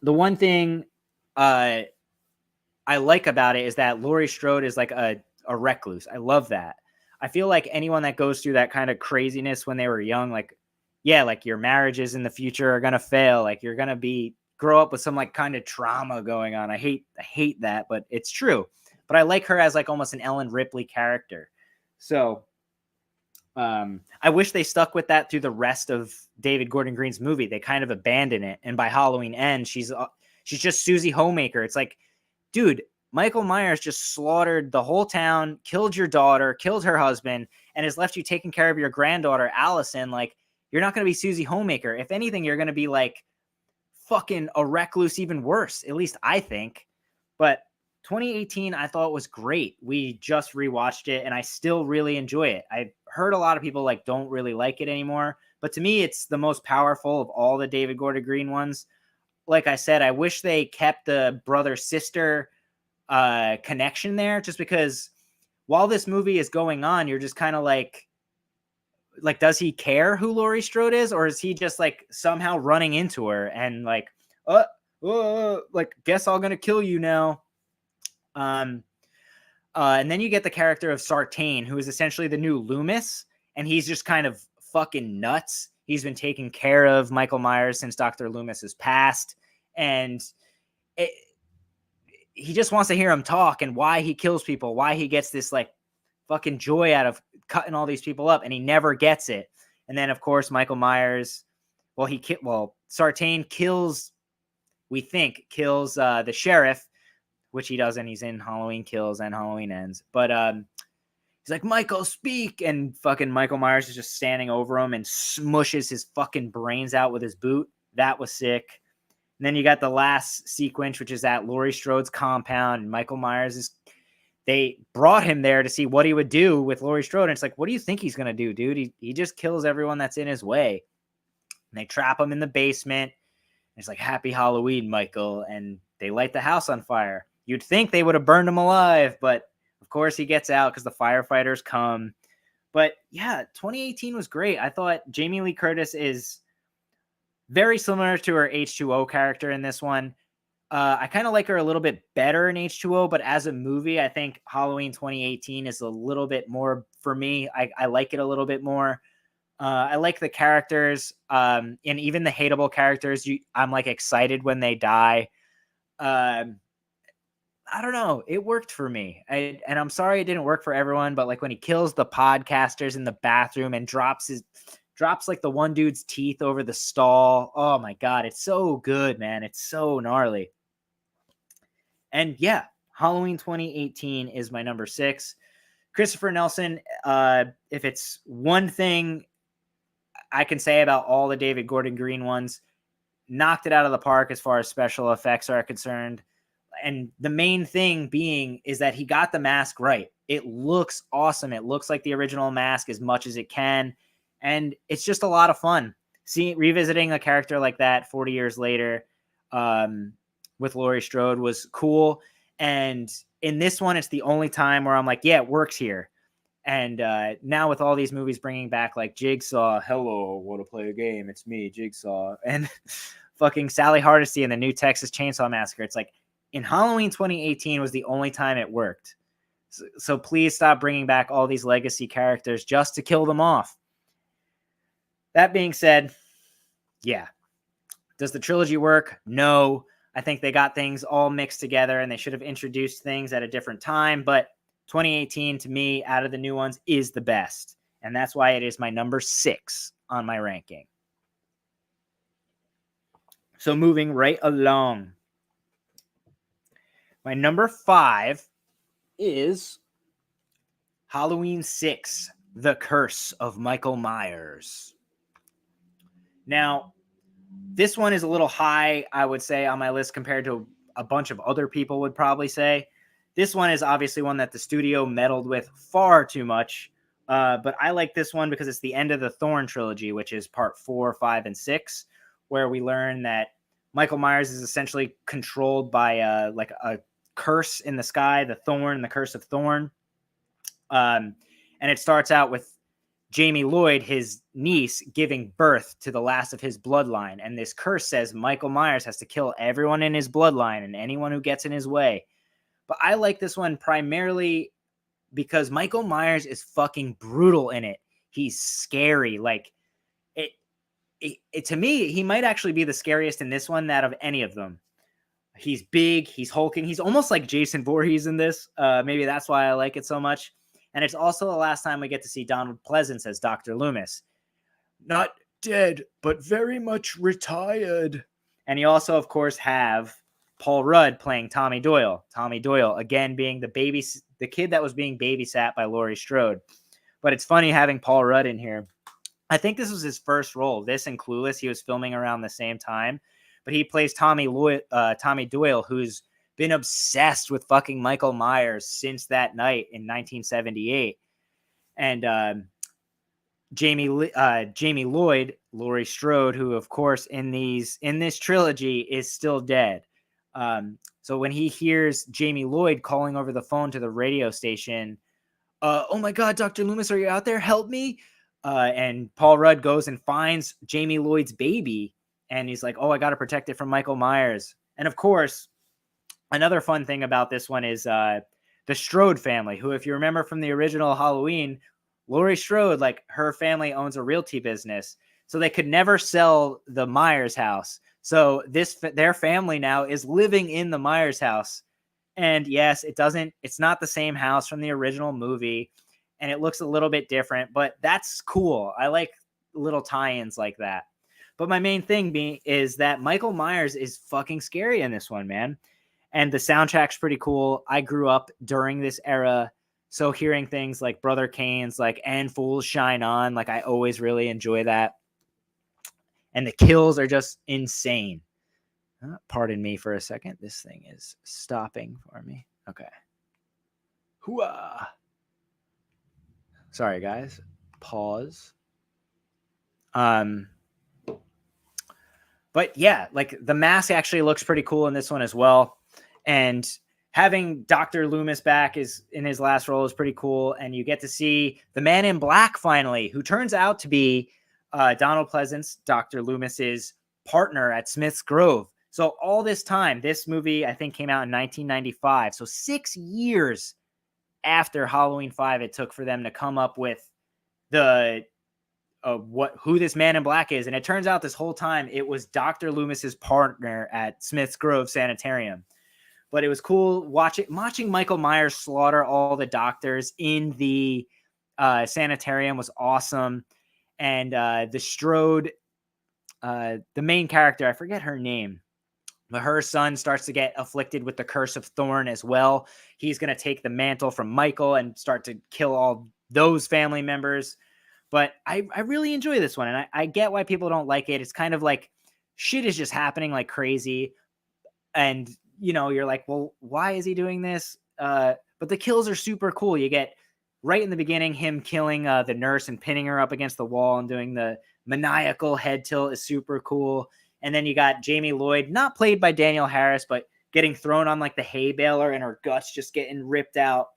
the one thing I like about it is that Laurie Strode is like a recluse. I love that. I feel like anyone that goes through that kind of craziness when they were young, like, yeah, like your marriages in the future are going to fail. Like you're going to grow up with some like kind of trauma going on. I hate that, but it's true. But I like her as like almost an Ellen Ripley character. So I wish they stuck with that through the rest of David Gordon Green's movie. They kind of abandon it. And by Halloween End, she's just Susie Homemaker. It's like, dude, Michael Myers just slaughtered the whole town, killed your daughter, killed her husband, and has left you taking care of your granddaughter, Allison. Like, you're not going to be Susie Homemaker. If anything, you're going to be like fucking a recluse, even worse. At least I think. But 2018, I thought was great. We just rewatched it, and I still really enjoy it. I've heard a lot of people like don't really like it anymore, but to me, it's the most powerful of all the David Gordon Green ones. Like I said, I wish they kept the brother-sister connection there, just because while this movie is going on, you're just kind of like, does he care who Laurie Strode is, or is he just like somehow running into her and like, like, guess I'm gonna kill you now. And then you get the character of Sartain, who is essentially the new Loomis, and he's just kind of fucking nuts. He's been taking care of Michael Myers since Dr. Loomis has passed, and he just wants to hear him talk and why he kills people, why he gets this like fucking joy out of cutting all these people up, and he never gets it. And then of course Michael Myers, Sartain kills the sheriff, which he doesn't. He's in Halloween Kills and Halloween Ends. But he's like, Michael, speak. And fucking Michael Myers is just standing over him and smushes his fucking brains out with his boot. That was sick. And then you got the last sequence, which is at Laurie Strode's compound. And Michael Myers they brought him there to see what he would do with Laurie Strode. And it's like, what do you think he's going to do, dude? He just kills everyone that's in his way. And they trap him in the basement. And it's like, happy Halloween, Michael. And they light the house on fire. You'd think they would have burned him alive, but of course he gets out because the firefighters come. But yeah, 2018 was great. I thought Jamie Lee Curtis is very similar to her H2O character in this one. I kind of like her a little bit better in H2O, but as a movie, I think Halloween 2018 is a little bit more for me. I like it a little bit more. I like the characters, and even the hateable characters. I'm like excited when they die. I don't know. It worked for me. And I'm sorry it didn't work for everyone, but like when he kills the podcasters in the bathroom and drops like the one dude's teeth over the stall. Oh my God. It's so good, man. It's so gnarly. And yeah, Halloween 2018 is my number 6. Christopher Nelson. If it's one thing I can say about all the David Gordon Green ones, knocked it out of the park as far as special effects are concerned. And the main thing being is that he got the mask right. It looks awesome. It looks like the original mask as much as it can. And it's just a lot of fun. Revisiting a character like that 40 years later with Laurie Strode was cool. And in this one, it's the only time where I'm like, yeah, it works here. And now with all these movies bringing back like Jigsaw, hello, want to play a game? It's me, Jigsaw. And fucking Sally Hardesty and the new Texas Chainsaw Massacre. It's like, in Halloween 2018 was the only time it worked. So please stop bringing back all these legacy characters just to kill them off. That being said, yeah. Does the trilogy work? No. I think they got things all mixed together and they should have introduced things at a different time. But 2018, to me, out of the new ones, is the best. And that's why it is my number 6 on my ranking. So moving right along. My number 5 is Halloween 6, The Curse of Michael Myers. Now, this one is a little high, I would say, on my list compared to a bunch of other people would probably say. This one is obviously one that the studio meddled with far too much. But I like this one because it's the end of the Thorn trilogy, which is part 4, 5, and 6, where we learn that Michael Myers is essentially controlled by like a curse in the sky, the Thorn, the Curse of Thorn. And it starts out with Jamie Lloyd, his niece, giving birth to the last of his bloodline. And this curse says Michael Myers has to kill everyone in his bloodline and anyone who gets in his way. But I like this one primarily because Michael Myers is fucking brutal in it. He's scary. Like, it to me, he might actually be the scariest in this one, that of any of them. He's big. He's hulking. He's almost like Jason Voorhees in this. Maybe that's why I like it so much. And it's also the last time we get to see Donald Pleasance as Dr. Loomis. Not dead, but very much retired. And you also, of course, have Paul Rudd playing Tommy Doyle. Tommy Doyle, again, being the kid that was being babysat by Laurie Strode. But it's funny having Paul Rudd in here. I think this was his first role. This and Clueless, he was filming around the same time. But he plays Tommy Doyle, who's been obsessed with fucking Michael Myers since that night in 1978. And Jamie Lloyd, Laurie Strode, who of course in this trilogy is still dead. So when he hears Jamie Lloyd calling over the phone to the radio station, oh my God, Dr. Loomis, are you out there? Help me. And Paul Rudd goes and finds Jamie Lloyd's baby. And he's like, oh, I got to protect it from Michael Myers. And of course, another fun thing about this one is the Strode family, who, if you remember from the original Halloween, Laurie Strode, like, her family owns a realty business. So they could never sell the Myers house. So their family now is living in the Myers house. And yes, it's not the same house from the original movie. And it looks a little bit different, but that's cool. I like little tie-ins like that. But my main thing is that Michael Myers is fucking scary in this one, man. And the soundtrack's pretty cool. I grew up during this era, so hearing things like Brother Cane's, like, And Fools Shine On, like, I always really enjoy that. And the kills are just insane. Pardon me for a second. This thing is stopping for me. Okay. Hooah. Sorry, guys. Pause. But yeah, like, the mask actually looks pretty cool in this one as well. And having Dr. Loomis back is in his last role is pretty cool. And you get to see the Man in Black finally, who turns out to be Donald Pleasance, Dr. Loomis's partner at Smith's Grove. So all this time, this movie, I think, came out in 1995. So 6 years after Halloween 5, it took for them to come up with who this Man in Black is. And it turns out this whole time it was Dr. Loomis's partner at Smith's Grove Sanitarium. But it was cool watching Michael Myers slaughter all the doctors in the sanitarium was awesome. And the Strode, the main character, I forget her name, but her son starts to get afflicted with the Curse of Thorn as well. He's going to take the mantle from Michael and start to kill all those family members. But I really enjoy this one, and I get why people don't like it. It's kind of like shit is just happening like crazy. And, you know, you're like, well, why is he doing this? But the kills are super cool. You get right in the beginning him killing the nurse and pinning her up against the wall and doing the maniacal head tilt is super cool. And then you got Jamie Lloyd, not played by Daniel Harris, but getting thrown on like the hay baler and her guts just getting ripped out.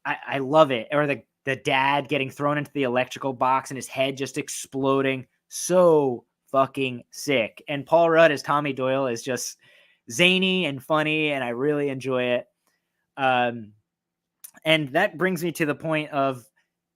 I love it. Or the dad getting thrown into the electrical box and his head just exploding. So fucking sick. And Paul Rudd as Tommy Doyle is just zany and funny, and I really enjoy it. And that brings me to the point of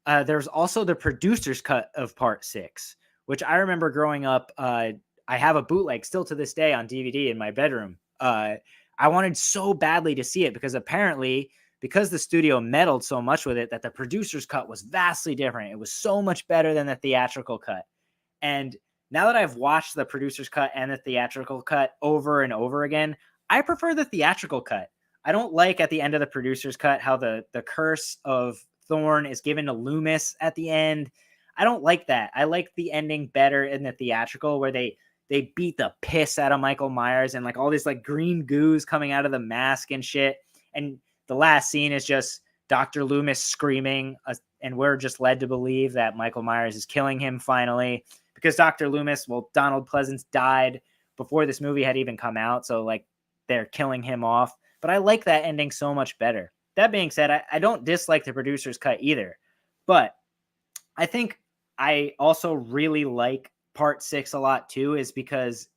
there's also the producer's cut of Part 6, which I remember growing up. I have a bootleg still to this day on DVD in my bedroom. I wanted so badly to see it because apparently, because the studio meddled so much with it, that the producer's cut was vastly different. It was so much better than the theatrical cut. And now that I've watched the producer's cut and the theatrical cut over and over again, I prefer the theatrical cut. I don't like at the end of the producer's cut how the curse of Thorn is given to Loomis at the end. I don't like that. I like the ending better in the theatrical, where they beat the piss out of Michael Myers and like all this like green goos coming out of the mask and shit. And the last scene is just Dr. Loomis screaming, and we're just led to believe that Michael Myers is killing him finally, because Dr. Loomis, well, Donald Pleasance died before this movie had even come out. So like they're killing him off. But I like that ending so much better. That being said, I don't dislike the producer's cut either. But I think I also really like Part 6 a lot too, is because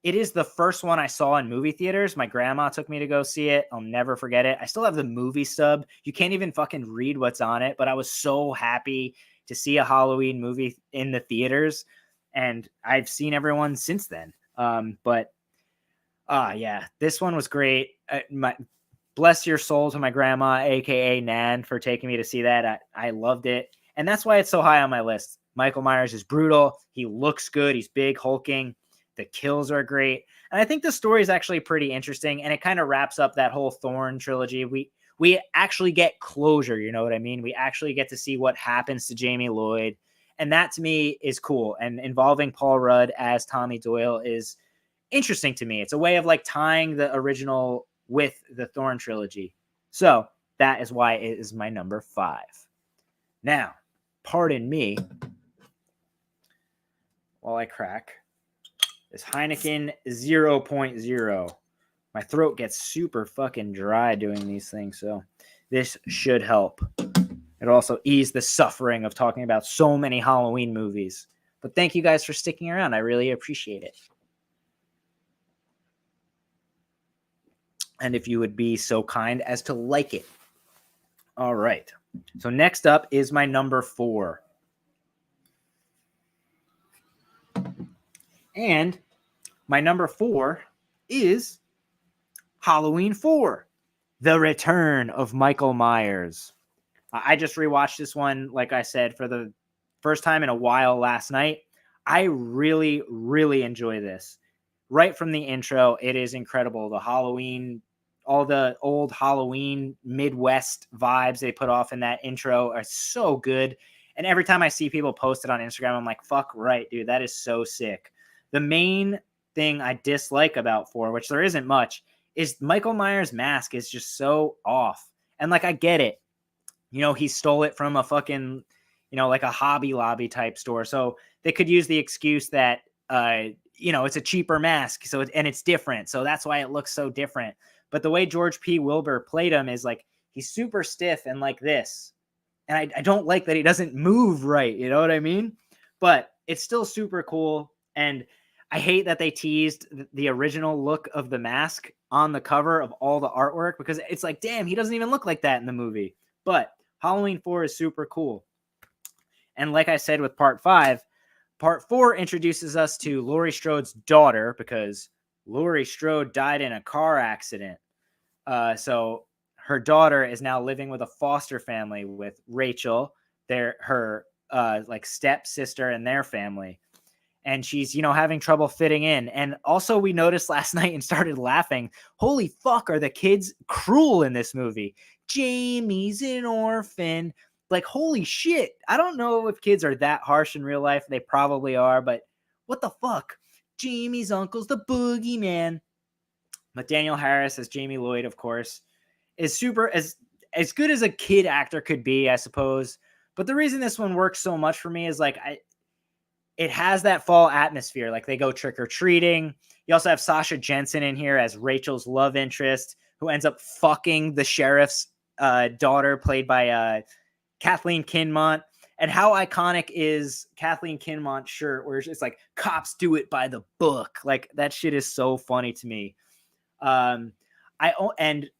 it is the first one I saw in movie theaters. My grandma took me to go see it. I'll never forget it. I still have the movie stub. You can't even fucking read what's on it, but I was so happy to see a Halloween movie in the theaters. And I've seen everyone since then. Yeah, this one was great. Bless your soul to my grandma, aka Nan, for taking me to see that. I loved it. And that's why it's so high on my list. Michael Myers is brutal. He looks good. He's big, hulking. The kills are great. And I think the story is actually pretty interesting. And it kind of wraps up that whole Thorn trilogy. We actually get closure. You know what I mean? We actually get to see what happens to Jamie Lloyd. And that to me is cool. And involving Paul Rudd as Tommy Doyle is interesting to me. It's a way of like tying the original with the Thorn trilogy. So that is why it is my number 5. Now, pardon me while I crack this Heineken 0.0. My throat gets super fucking dry doing these things, so this should help. It'll also ease the suffering of talking about so many Halloween movies. But thank you guys for sticking around. I really appreciate it. And if you would be so kind as to like it. All right. So next up is my number 4. And my number 4 is Halloween 4, The Return of Michael Myers. I just rewatched this one, like I said, for the first time in a while last night. I really, really enjoy this. Right from the intro, it is incredible. The Halloween, all the old Halloween Midwest vibes they put off in that intro are so good. And every time I see people post it on Instagram, I'm like, fuck right, dude, that is so sick. The main thing I dislike about 4, which there isn't much, is Michael Myers' mask is just so off. And like, I get it. You know, he stole it from a fucking, you know, like a Hobby Lobby type store. So they could use the excuse that, you know, it's a cheaper mask. So, and it's different. So that's why it looks so different. But the way George P. Wilbur played him is like, he's super stiff and like this. And I don't like that he doesn't move right. You know what I mean? But it's still super cool. And I hate that they teased the original look of the mask on the cover of all the artwork, because it's like, damn, he doesn't even look like that in the movie. But Halloween 4 is super cool. And like I said with Part 5, Part 4 introduces us to Laurie Strode's daughter, because Laurie Strode died in a car accident. So her daughter is now living with a foster family with Rachel, her like stepsister, and their family. And she's, you know, having trouble fitting in. And also we noticed last night and started laughing, holy fuck, are the kids cruel in this movie? Jamie's an orphan. Like, holy shit. I don't know if kids are that harsh in real life. They probably are, but what the fuck? Jamie's uncle's the boogeyman. But Daniel Harris as Jamie Lloyd, of course, is super, as good as a kid actor could be, I suppose. But the reason this one works so much for me is like, it has that fall atmosphere. Like, they go trick-or-treating. You also have Sasha Jensen in here as Rachel's love interest, who ends up fucking the sheriff's daughter, played by Kathleen Kinmont. And how iconic is Kathleen Kinmont's shirt, where it's like, cops do it by the book. Like, that shit is so funny to me. And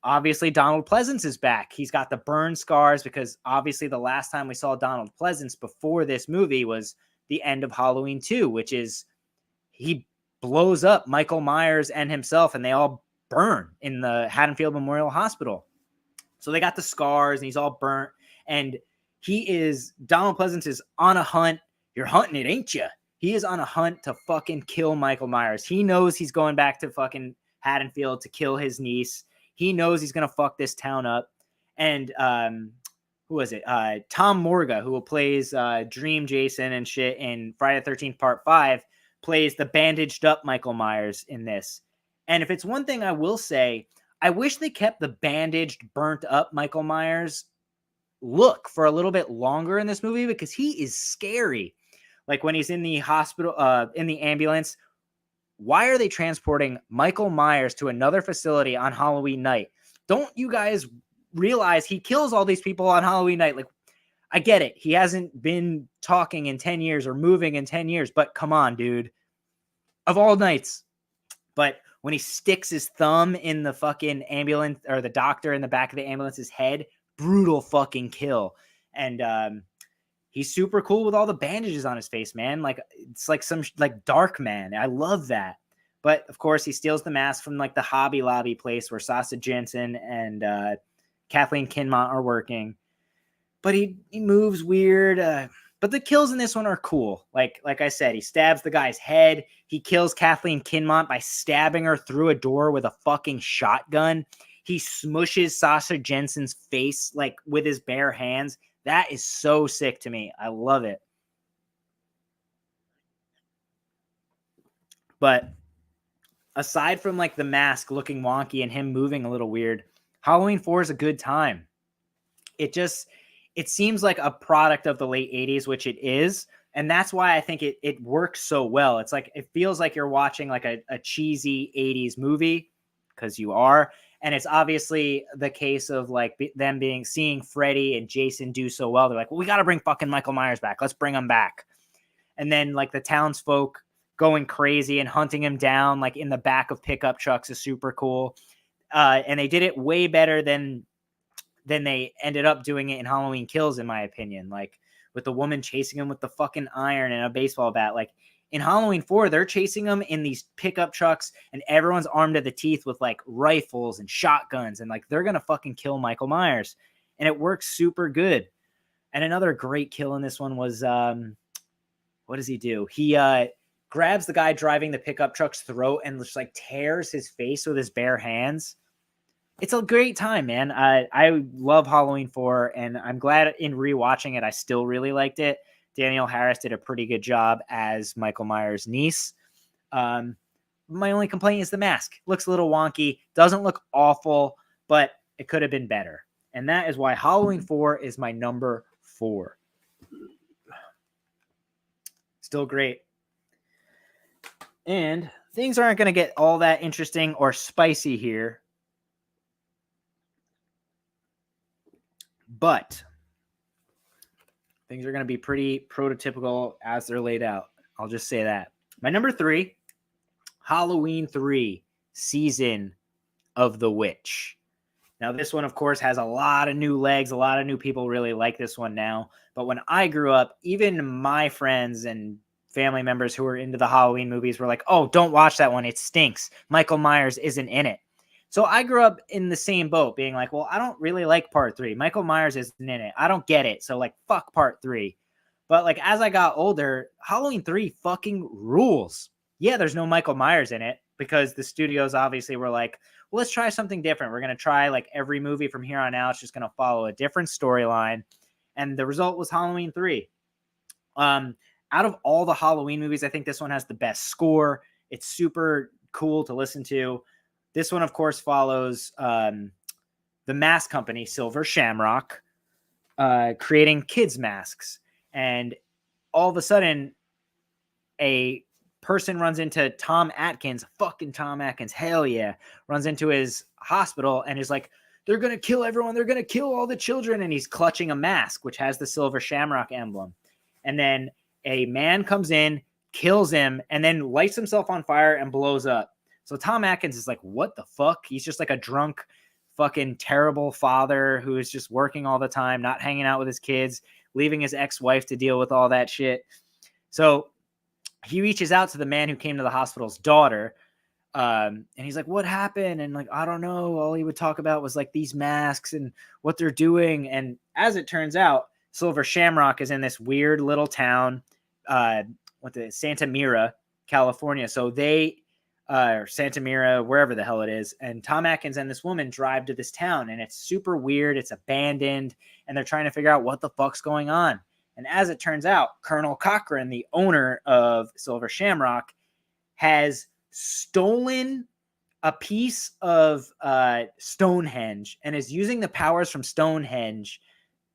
obviously Donald Pleasance is back. He's got the burn scars because obviously the last time we saw Donald Pleasance before this movie was the end of Halloween 2, which is he blows up Michael Myers and himself, and they all burn in the Haddonfield Memorial Hospital. So they got the scars, and he's all burnt. And Donald Pleasance is on a hunt. You're hunting it, ain't you? He is on a hunt to fucking kill Michael Myers. He knows he's going back to fucking Haddonfield to kill his niece. He knows he's going to fuck this town up. And who was it? Tom Morga, who plays Dream Jason and shit in Friday the 13th Part 5, plays the bandaged up Michael Myers in this. And if it's one thing I will say, I wish they kept the bandaged, burnt up Michael Myers look for a little bit longer in this movie because he is scary. Like when he's in the hospital, in the ambulance, why are they transporting Michael Myers to another facility on Halloween night? Don't you guys realize he kills all these people on Halloween night? Like, I get it. He hasn't been talking in 10 years or moving in 10 years, but come on, dude. Of all nights. But when he sticks his thumb in the fucking ambulance or the doctor in the back of the ambulance's head, brutal fucking kill. And he's super cool with all the bandages on his face, man. Like it's like some like Dark Man. I love that. But of course, he steals the mask from like the Hobby Lobby place where Sasha Jensen and Kathleen Kinmont are working. But he moves weird. But the kills in this one are cool. Like I said, he stabs the guy's head. He kills Kathleen Kinmont by stabbing her through a door with a fucking shotgun. He smushes Sasha Jensen's face like with his bare hands. That is so sick to me. I love it. But aside from like the mask looking wonky and him moving a little weird, Halloween 4 is a good time. It seems like a product of the late 80s, which it is. And that's why I think it works so well. It's like, it feels like you're watching like a cheesy 80s movie, because you are. And it's obviously the case of like them seeing Freddy and Jason do so well. They're like, well, we got to bring fucking Michael Myers back. Let's bring him back. And then like the townsfolk going crazy and hunting him down, like in the back of pickup trucks is super cool. And they did it way better than they ended up doing it in Halloween Kills, in my opinion. Like with the woman chasing him with the fucking iron and a baseball bat. Like in Halloween 4, they're chasing him in these pickup trucks and everyone's armed to the teeth with like rifles and shotguns. And like, they're going to fucking kill Michael Myers. And it works super good. And another great kill in this one was, what does he do? He grabs the guy driving the pickup truck's throat and just like tears his face with his bare hands. It's a great time, man. I love Halloween 4, and I'm glad in rewatching it, I still really liked it. Danielle Harris did a pretty good job as Michael Myers' niece. My only complaint is the mask. Looks a little wonky. Doesn't look awful, but it could have been better. And that is why Halloween 4 is my number 4. Still great. And things aren't going to get all that interesting or spicy here. But things are going to be pretty prototypical as they're laid out. I'll just say that. My number 3, Halloween 3, Season of the Witch. Now, this one, of course, has a lot of new legs. A lot of new people really like this one now. But when I grew up, even my friends and family members who were into the Halloween movies were like, oh, don't watch that one. It stinks. Michael Myers isn't in it. So I grew up in the same boat being like, well, I don't really like part 3. Michael Myers isn't in it. I don't get it. So like, fuck part 3. But like, as I got older, Halloween 3 fucking rules. Yeah, there's no Michael Myers in it because the studios obviously were like, well, let's try something different. We're going to try like every movie from here on out. It's just going to follow a different storyline. And the result was Halloween 3. Out of all the Halloween movies, I think this one has the best score. It's super cool to listen to. This one, of course, follows the mask company, Silver Shamrock, creating kids' masks. And all of a sudden, a person runs into Tom Atkins, fucking Tom Atkins, hell yeah, runs into his hospital and is like, they're going to kill everyone. They're going to kill all the children. And he's clutching a mask, which has the Silver Shamrock emblem. And then a man comes in, kills him, and then lights himself on fire and blows up. So Tom Atkins is like, what the fuck? He's just like a drunk, fucking terrible father who is just working all the time, not hanging out with his kids, leaving his ex-wife to deal with all that shit. So he reaches out to the man who came to the hospital's daughter. And he's like, what happened? And like, I don't know. All he would talk about was like these masks and what they're doing. And as it turns out, Silver Shamrock is in this weird little town, Santa Mira, California. So they, Santa Mira, wherever the hell it is. And Tom Atkins and this woman drive to this town, and it's super weird. It's abandoned, and they're trying to figure out what the fuck's going on. And as it turns out, Colonel Cochran, the owner of Silver Shamrock, has stolen a piece of Stonehenge and is using the powers from Stonehenge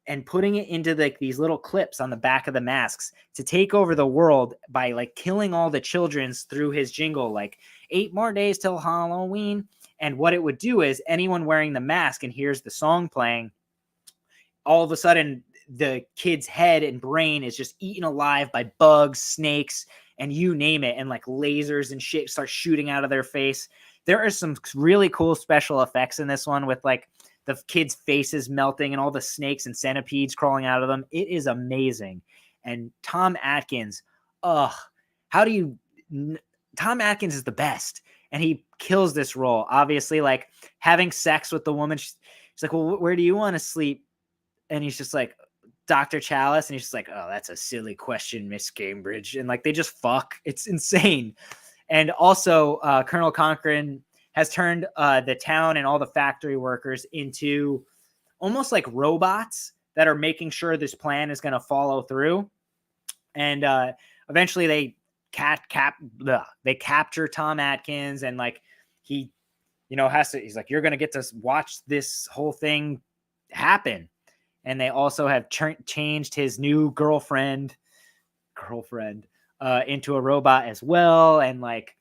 and putting it into like these little clips on the back of the masks to take over the world by like killing all the children's through his jingle, like 8 more days till Halloween. And what it would do is anyone wearing the mask and hears the song playing, all of a sudden the kid's head and brain is just eaten alive by bugs, snakes, and you name it. And like lasers and shit start shooting out of their face. There are some really cool special effects in this one with like the kids' faces melting and all the snakes and centipedes crawling out of them. It is amazing. And Tom Atkins, Tom Atkins is the best. And he kills this role. Obviously, like having sex with the woman. She's like, well, where do you want to sleep? And he's just like, Dr. Chalice. And he's just like, oh, that's a silly question, Miss Cambridge. And like, they just fuck. It's insane. And also Colonel Cochran has turned the town and all the factory workers into almost like robots that are making sure this plan is going to follow through. And eventually they capture Tom Atkins, and like he, he's like, you're going to get to watch this whole thing happen. And they also have changed his new girlfriend into a robot as well. And like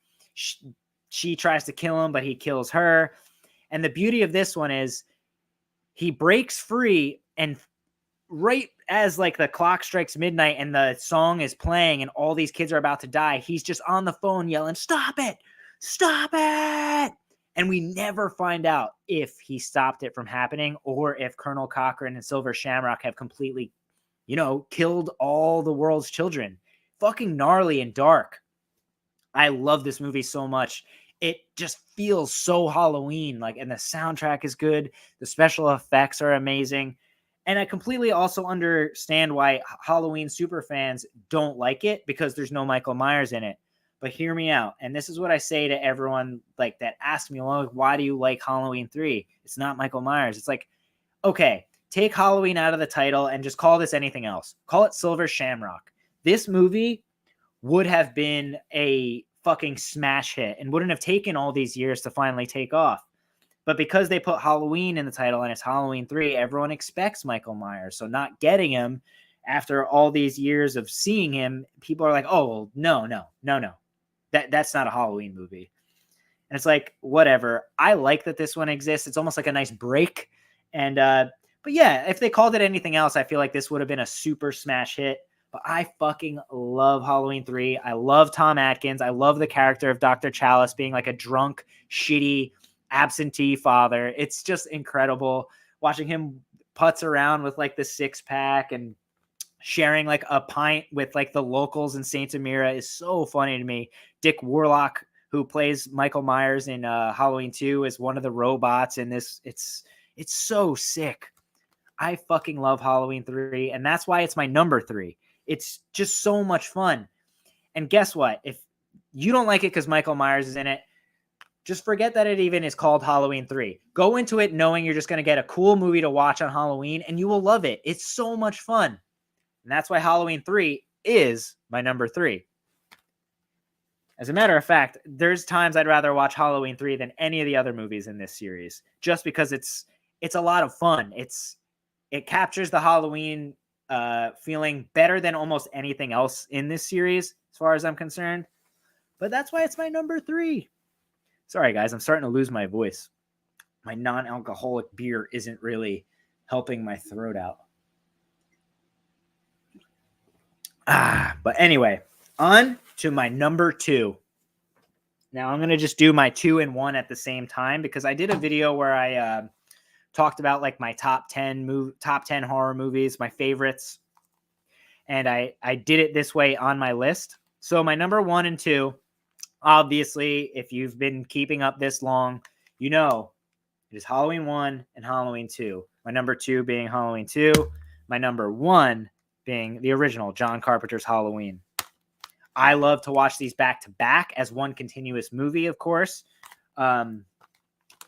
she tries to kill him, but he kills her. And the beauty of this one is he breaks free, and right as like the clock strikes midnight and the song is playing and all these kids are about to die, he's just on the phone yelling, stop it, stop it. And we never find out if he stopped it from happening or if Colonel Cochran and Silver Shamrock have completely, killed all the world's children. Fucking gnarly and dark. I love this movie so much. It just feels so Halloween, and the soundtrack is good. The special effects are amazing. And I completely also understand why Halloween super fans don't like it, because there's no Michael Myers in it. But hear me out. And this is what I say to everyone like that asks me, well, why do you like Halloween 3? It's not Michael Myers. It's like, okay, take Halloween out of the title and just call this anything else. Call it Silver Shamrock. This movie would have been a fucking smash hit and wouldn't have taken all these years to finally take off. But because they put Halloween in the title and it's Halloween 3, everyone expects Michael Myers. So not getting him after all these years of seeing him, people are like, oh, no. That's not a Halloween movie. And it's like, whatever. I like that this one exists. It's almost like a nice break. And, but yeah, if they called it anything else, I feel like this would have been a super smash hit. But I fucking love Halloween 3. I love Tom Atkins. I love the character of Dr. Chalice being like a drunk, shitty, absentee father. It's just incredible watching him putz around with like the 6-pack and sharing like a pint with like the locals in Santa Mira is so funny to me. Dick Warlock, who plays Michael Myers in Halloween 2, is one of the robots in this. It's so sick. I fucking love Halloween 3, and that's why it's my number 3. It's just so much fun. And guess what? If you don't like it because Michael Myers is in it, just forget that it even is called Halloween 3. Go into it knowing you're just going to get a cool movie to watch on Halloween, and you will love it. It's so much fun. And that's why Halloween 3 is my number 3. As a matter of fact, there's times I'd rather watch Halloween 3 than any of the other movies in this series, just because it's a lot of fun. It captures the Halloween feeling better than almost anything else in this series, as far as I'm concerned. But that's why it's my number 3. Sorry, guys, I'm starting to lose my voice. My non-alcoholic beer isn't really helping my throat out. But anyway, on to my number 2. Now I'm going to just do my 2 and 1 at the same time because I did a video where I talked about like my top 10 horror movies, my favorites. And I did it this way on my list. So my number 1 and 2, obviously, if you've been keeping up this long, you know it is Halloween 1 and Halloween 2. My number 2 being Halloween 2. My number 1 being the original John Carpenter's Halloween. I love to watch these back to back as one continuous movie, of course. But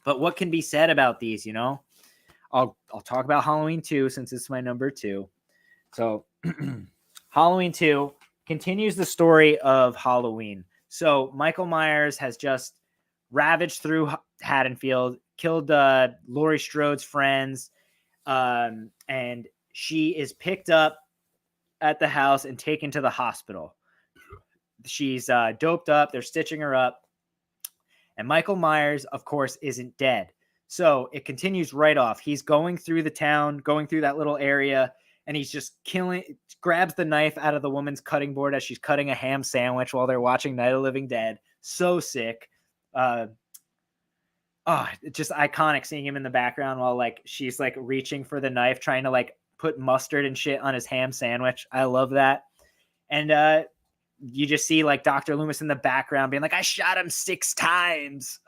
what can be said about these, you know? I'll talk about Halloween 2 since it's my number 2. So Halloween 2 continues the story of Halloween. So Michael Myers has just ravaged through Haddonfield, killed Laurie Strode's friends, and she is picked up at the house and taken to the hospital. She's doped up. They're stitching her up. And Michael Myers, of course, isn't dead. So it continues right off. He's going through the town, going through that little area, and he's just grabs the knife out of the woman's cutting board as she's cutting a ham sandwich while they're watching Night of the Living Dead. So sick. It's just iconic seeing him in the background while like she's like reaching for the knife, trying to like put mustard and shit on his ham sandwich. I love that. And you just see like Dr. Loomis in the background being like, I shot him 6 times.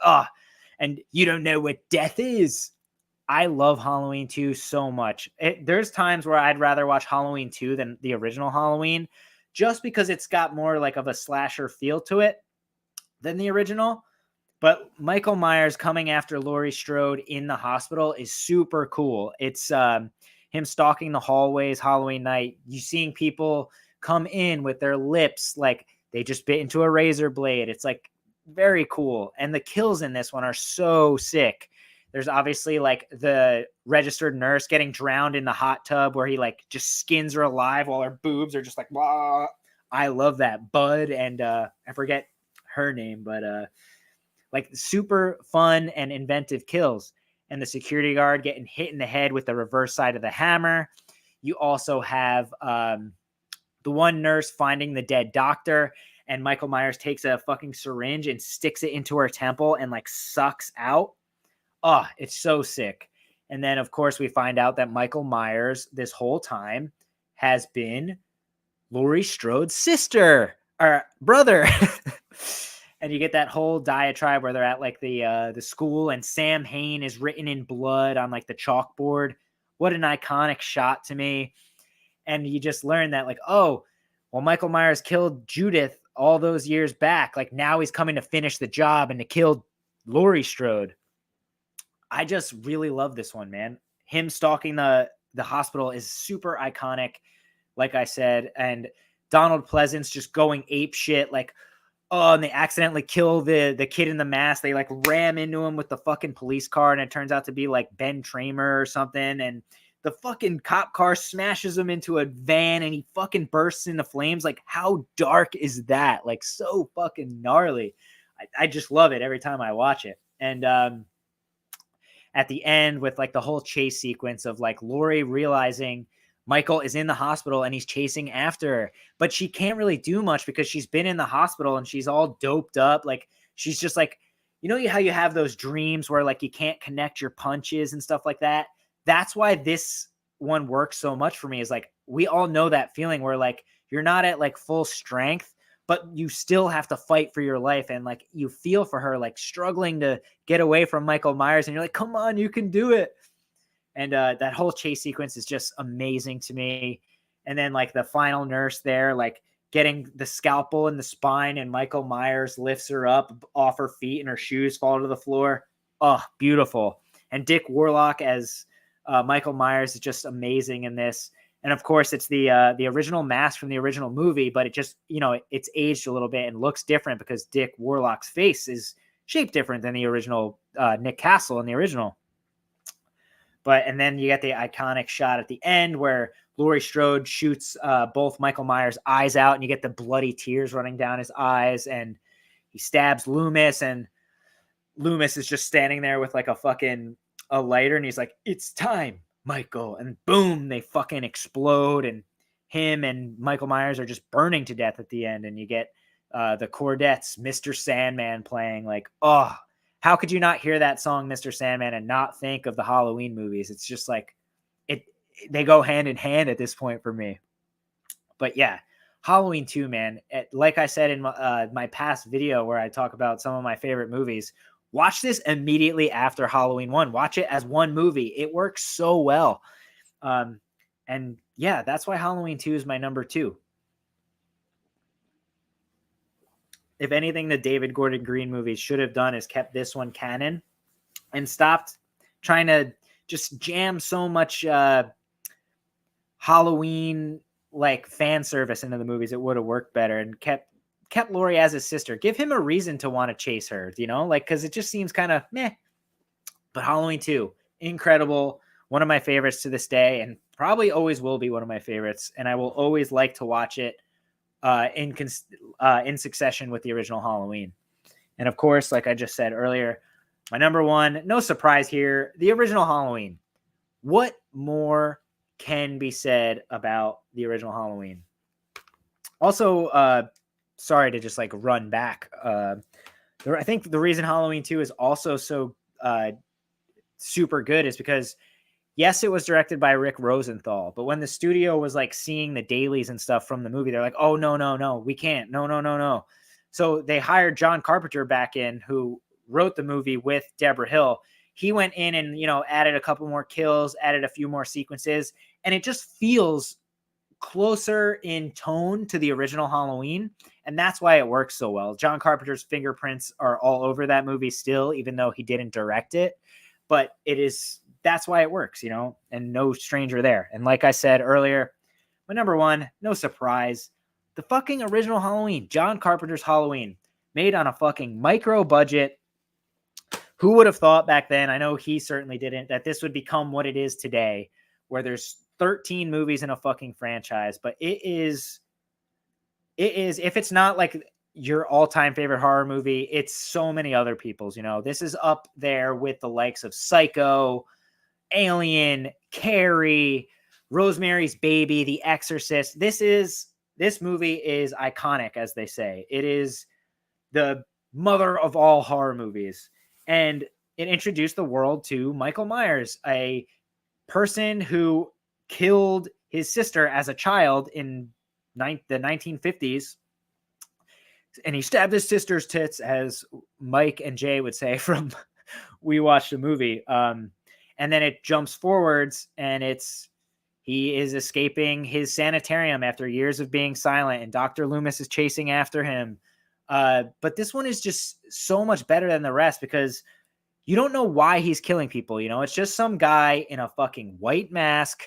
And you don't know what death is. I love Halloween 2 so much. There's times where I'd rather watch Halloween 2 than the original Halloween, just because it's got more like of a slasher feel to it than the original. But Michael Myers coming after Laurie Strode in the hospital is super cool. It's him stalking the hallways Halloween night. You seeing people come in with their lips like they just bit into a razor blade. It's like very cool. And the kills in this one are so sick. There's obviously like the registered nurse getting drowned in the hot tub where he like just skins her alive while her boobs are just like, wah. I love that. Bud and I forget her name, but like super fun and inventive kills. And the security guard getting hit in the head with the reverse side of the hammer. You also have the one nurse finding the dead doctor, and Michael Myers takes a fucking syringe and sticks it into her temple and like sucks out. Oh, it's so sick. And then, of course, we find out that Michael Myers this whole time has been Laurie Strode's sister or brother. And you get that whole diatribe where they're at like the school and Sam Hain is written in blood on like the chalkboard. What an iconic shot to me. And you just learn that like, oh, well, Michael Myers killed Judith all those years back. Like now he's coming to finish the job and to kill Laurie Strode. I just really love this one, man. Him stalking the hospital is super iconic, like I said. And Donald Pleasance just going ape shit, like, oh, and they accidentally kill the kid in the mask. They like ram into him with the fucking police car, and it turns out to be like Ben Tramer or something. And the fucking cop car smashes him into a van, and he fucking bursts into flames. Like, how dark is that? Like, so fucking gnarly. I just love it every time I watch it. And at the end with like the whole chase sequence of like Laurie realizing Michael is in the hospital and he's chasing after her, but she can't really do much because she's been in the hospital and she's all doped up. Like she's just like, you know how you have those dreams where like you can't connect your punches and stuff like that. That's why this one works so much for me, is like, we all know that feeling where like you're not at like full strength, but you still have to fight for your life. And like, you feel for her, like struggling to get away from Michael Myers. And you're like, come on, you can do it. And that whole chase sequence is just amazing to me. And then like the final nurse there, like getting the scalpel in the spine, and Michael Myers lifts her up off her feet and her shoes fall to the floor. Oh, beautiful. And Dick Warlock as Michael Myers is just amazing in this. And of course, it's the original mask from the original movie, but it just, you know, it's aged a little bit and looks different because Dick Warlock's face is shaped different than the original Nick Castle in the original. And then you get the iconic shot at the end where Laurie Strode shoots both Michael Myers' eyes out, and you get the bloody tears running down his eyes, and he stabs Loomis, and Loomis is just standing there with like a lighter, and he's like, it's time, Michael. And boom, they fucking explode, and him and Michael Myers are just burning to death at the end. And you get the Chordettes, Mr. Sandman playing. Like, oh, how could you not hear that song, Mr. Sandman, and not think of the Halloween movies? It's just like they go hand in hand at this point for me. But yeah, Halloween 2, man. Like I said in my past video where I talk about some of my favorite movies, watch this immediately after Halloween 1. Watch it as one movie. It works so well. And yeah, that's why Halloween 2 is my number 2. If anything, the David Gordon Green movies should have done is kept this one canon and stopped trying to just jam so much Halloween like fan service into the movies. It would have worked better, and kept Laurie as his sister. Give him a reason to want to chase her, you know, like, because it just seems kind of meh. But Halloween 2, incredible. One of my favorites to this day, and probably always will be one of my favorites. And I will always like to watch it in succession with the original Halloween. And of course, like I just said earlier, my number 1, no surprise here, the original Halloween. What more can be said about the original Halloween? Also, sorry to just like run back. I think the reason Halloween 2 is also so super good is because, yes, it was directed by Rick Rosenthal, but when the studio was like seeing the dailies and stuff from the movie, they're like, oh, no, we can't. No. So they hired John Carpenter back in, who wrote the movie with Deborah Hill. He went in and, you know, added a couple more kills, added a few more sequences, and it just feels closer in tone to the original Halloween. And that's why it works so well. John Carpenter's fingerprints are all over that movie still, even though he didn't direct it. But that's why it works, you know, and no stranger there. And like I said earlier, my number 1, no surprise, the fucking original Halloween, John Carpenter's Halloween, made on a fucking micro budget. Who would have thought back then? I know he certainly didn't, that this would become what it is today, where there's 13 movies in a fucking franchise. But it is, if it's not like your all-time favorite horror movie, it's so many other people's, you know. This is up there with the likes of Psycho, Alien, Carrie, Rosemary's Baby, The Exorcist. This movie is iconic, as they say. It is the mother of all horror movies. And it introduced the world to Michael Myers, a person who killed his sister as a child in the 1950s. And he stabbed his sister's tits, as Mike and Jay would say from We Watched a Movie. And then it jumps forwards, and he is escaping his sanitarium after years of being silent, and Dr. Loomis is chasing after him. But this one is just so much better than the rest, because you don't know why he's killing people. You know, it's just some guy in a fucking white mask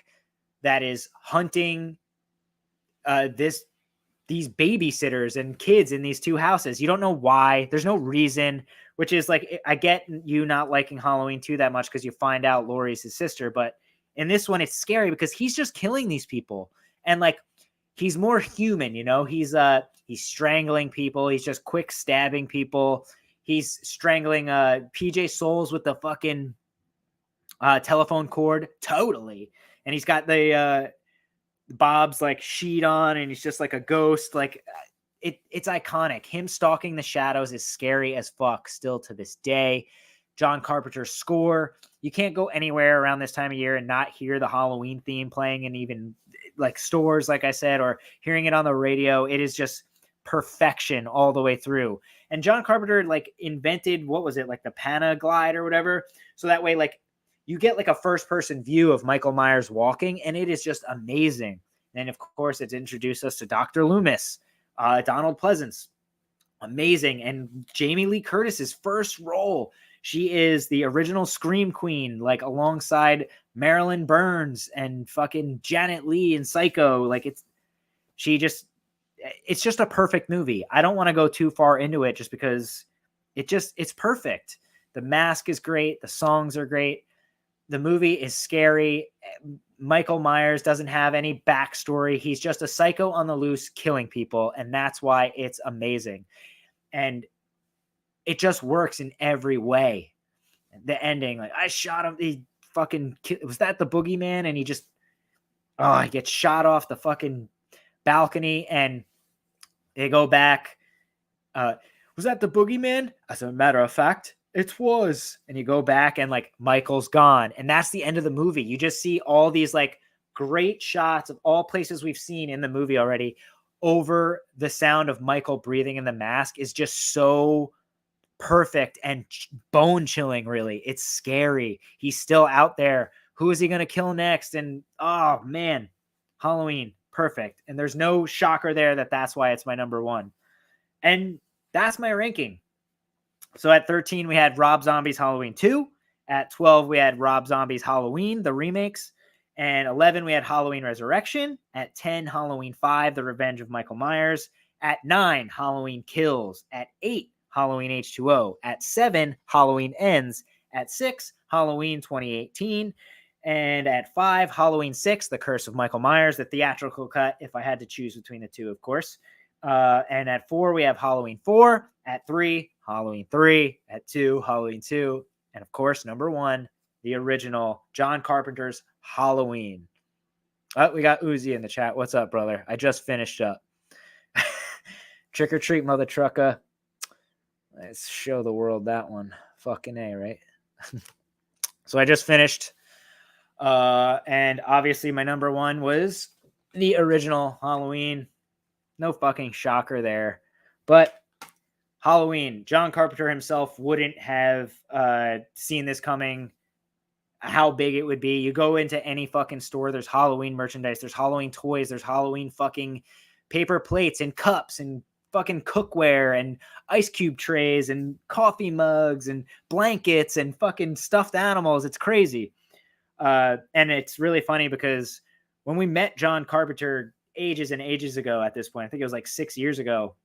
that is hunting these babysitters and kids in these 2 houses. You don't know why. There's no reason, which is like, I get you not liking Halloween 2 that much because you find out Laurie's his sister, but in this one, it's scary because he's just killing these people. And like, he's more human, you know, he's strangling people. He's just quick stabbing people. He's strangling PJ Souls with the fucking telephone cord. Totally. And he's got the Bob's like sheet on, and he's just like a ghost. Like, it's iconic. Him stalking the shadows is scary as fuck still to this day. John Carpenter's score. You can't go anywhere around this time of year and not hear the Halloween theme playing in even like stores, like I said, or hearing it on the radio. It is just perfection all the way through. And John Carpenter like invented, what was it, like the Panaglide or whatever. So that way, like, you get like a first person view of Michael Myers walking, and it is just amazing. And of course, it's introduced us to Dr. Loomis, Donald Pleasance. Amazing. And Jamie Lee Curtis's first role. She is the original Scream Queen, like alongside Marilyn Burns and fucking Janet Leigh in Psycho. Like, it's just a perfect movie. I don't want to go too far into it just because it's perfect. The mask is great. The songs are great. The movie is scary. Michael Myers doesn't have any backstory. He's just a psycho on the loose killing people. And that's why it's amazing. And it just works in every way. The ending, like, I shot him. He fucking, was that the boogeyman? And he gets shot off the fucking balcony, and they go back Was that the boogeyman? As a matter of fact, it was. And you go back and like Michael's gone. And that's the end of the movie. You just see all these like great shots of all places we've seen in the movie already over the sound of Michael breathing in the mask is just so perfect and bone chilling, really. It's scary. He's still out there. Who is he going to kill next? And oh man, Halloween, perfect. And there's no shocker there that's why it's my number one. And that's my ranking. So at 13, we had Rob Zombie's Halloween 2. At 12, we had Rob Zombie's Halloween, the remakes. And 11, we had Halloween Resurrection. At 10, Halloween 5, The Revenge of Michael Myers. At 9, Halloween Kills. At 8, Halloween H2O. At 7, Halloween Ends. At 6, Halloween 2018. And at 5, Halloween 6, The Curse of Michael Myers, the theatrical cut, if I had to choose between the two, of course. And at 4, we have Halloween 4. At 3, Halloween 3. At 2, Halloween 2. And of course, number 1, the original John Carpenter's Halloween. Oh, we got Uzi in the chat. What's up, brother? I just finished up. Trick or treat, mother trucker. Let's show the world that one. Fucking A, right? So I just finished. And obviously my number 1 was the original Halloween. No fucking shocker there. But Halloween, John Carpenter himself wouldn't have seen this coming, how big it would be. You go into any fucking store, there's Halloween merchandise, there's Halloween toys, there's Halloween fucking paper plates and cups and fucking cookware and ice cube trays and coffee mugs and blankets and fucking stuffed animals. It's crazy. And it's really funny because when we met John Carpenter ages and ages ago at this point, I think it was like 6 years ago,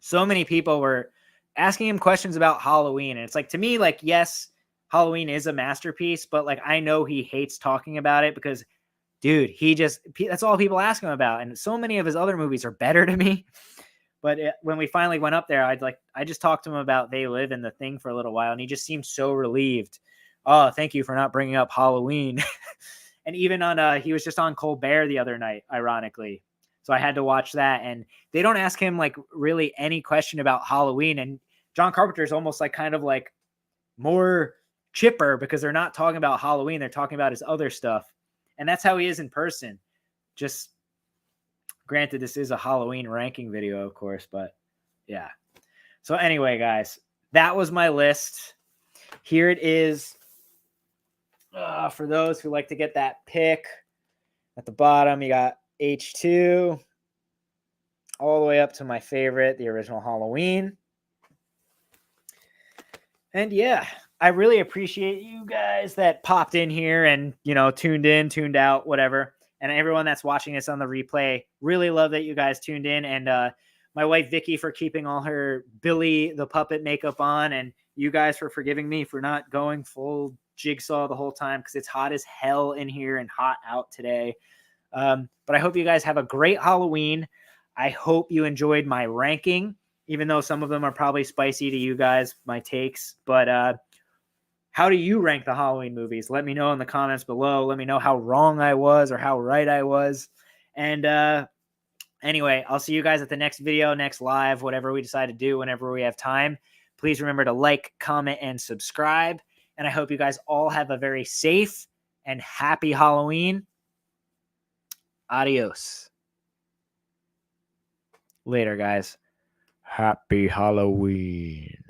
so many people were asking him questions about Halloween. And it's like, to me, like, yes, Halloween is a masterpiece, but like, I know he hates talking about it because, dude, that's all people ask him about. And so many of his other movies are better to me. But when we finally went up there, I just talked to him about They Live and The Thing for a little while. And he just seemed so relieved. Oh, thank you for not bringing up Halloween. And even he was just on Colbert the other night, ironically. So I had to watch that. And they don't ask him like really any question about Halloween. And John Carpenter is almost like kind of like more chipper because they're not talking about Halloween. They're talking about his other stuff. And that's how he is in person. Just granted, this is a Halloween ranking video, of course, but yeah. So anyway, guys, that was my list. Here it is. For those who like to get that pick, at the bottom, you got H2 all the way up to my favorite, the original Halloween. And yeah, I really appreciate you guys that popped in here and, tuned in, tuned out, whatever. And everyone that's watching this on the replay, really love that you guys tuned in. And my wife, Vicky, for keeping all her Billy the Puppet makeup on. And you guys for forgiving me for not going full Jigsaw the whole time because it's hot as hell in here and hot out today. But I hope you guys have a great Halloween. I hope you enjoyed my ranking, even though some of them are probably spicy to you guys, my takes. But how do you rank the Halloween movies? Let me know in the comments below. Let me know how wrong I was or how right I was. And anyway, I'll see you guys at the next video, next live, whatever we decide to do whenever we have time. Please remember to like, comment, and subscribe. And I hope you guys all have a very safe and happy Halloween. Adios. Later, guys. Happy Halloween.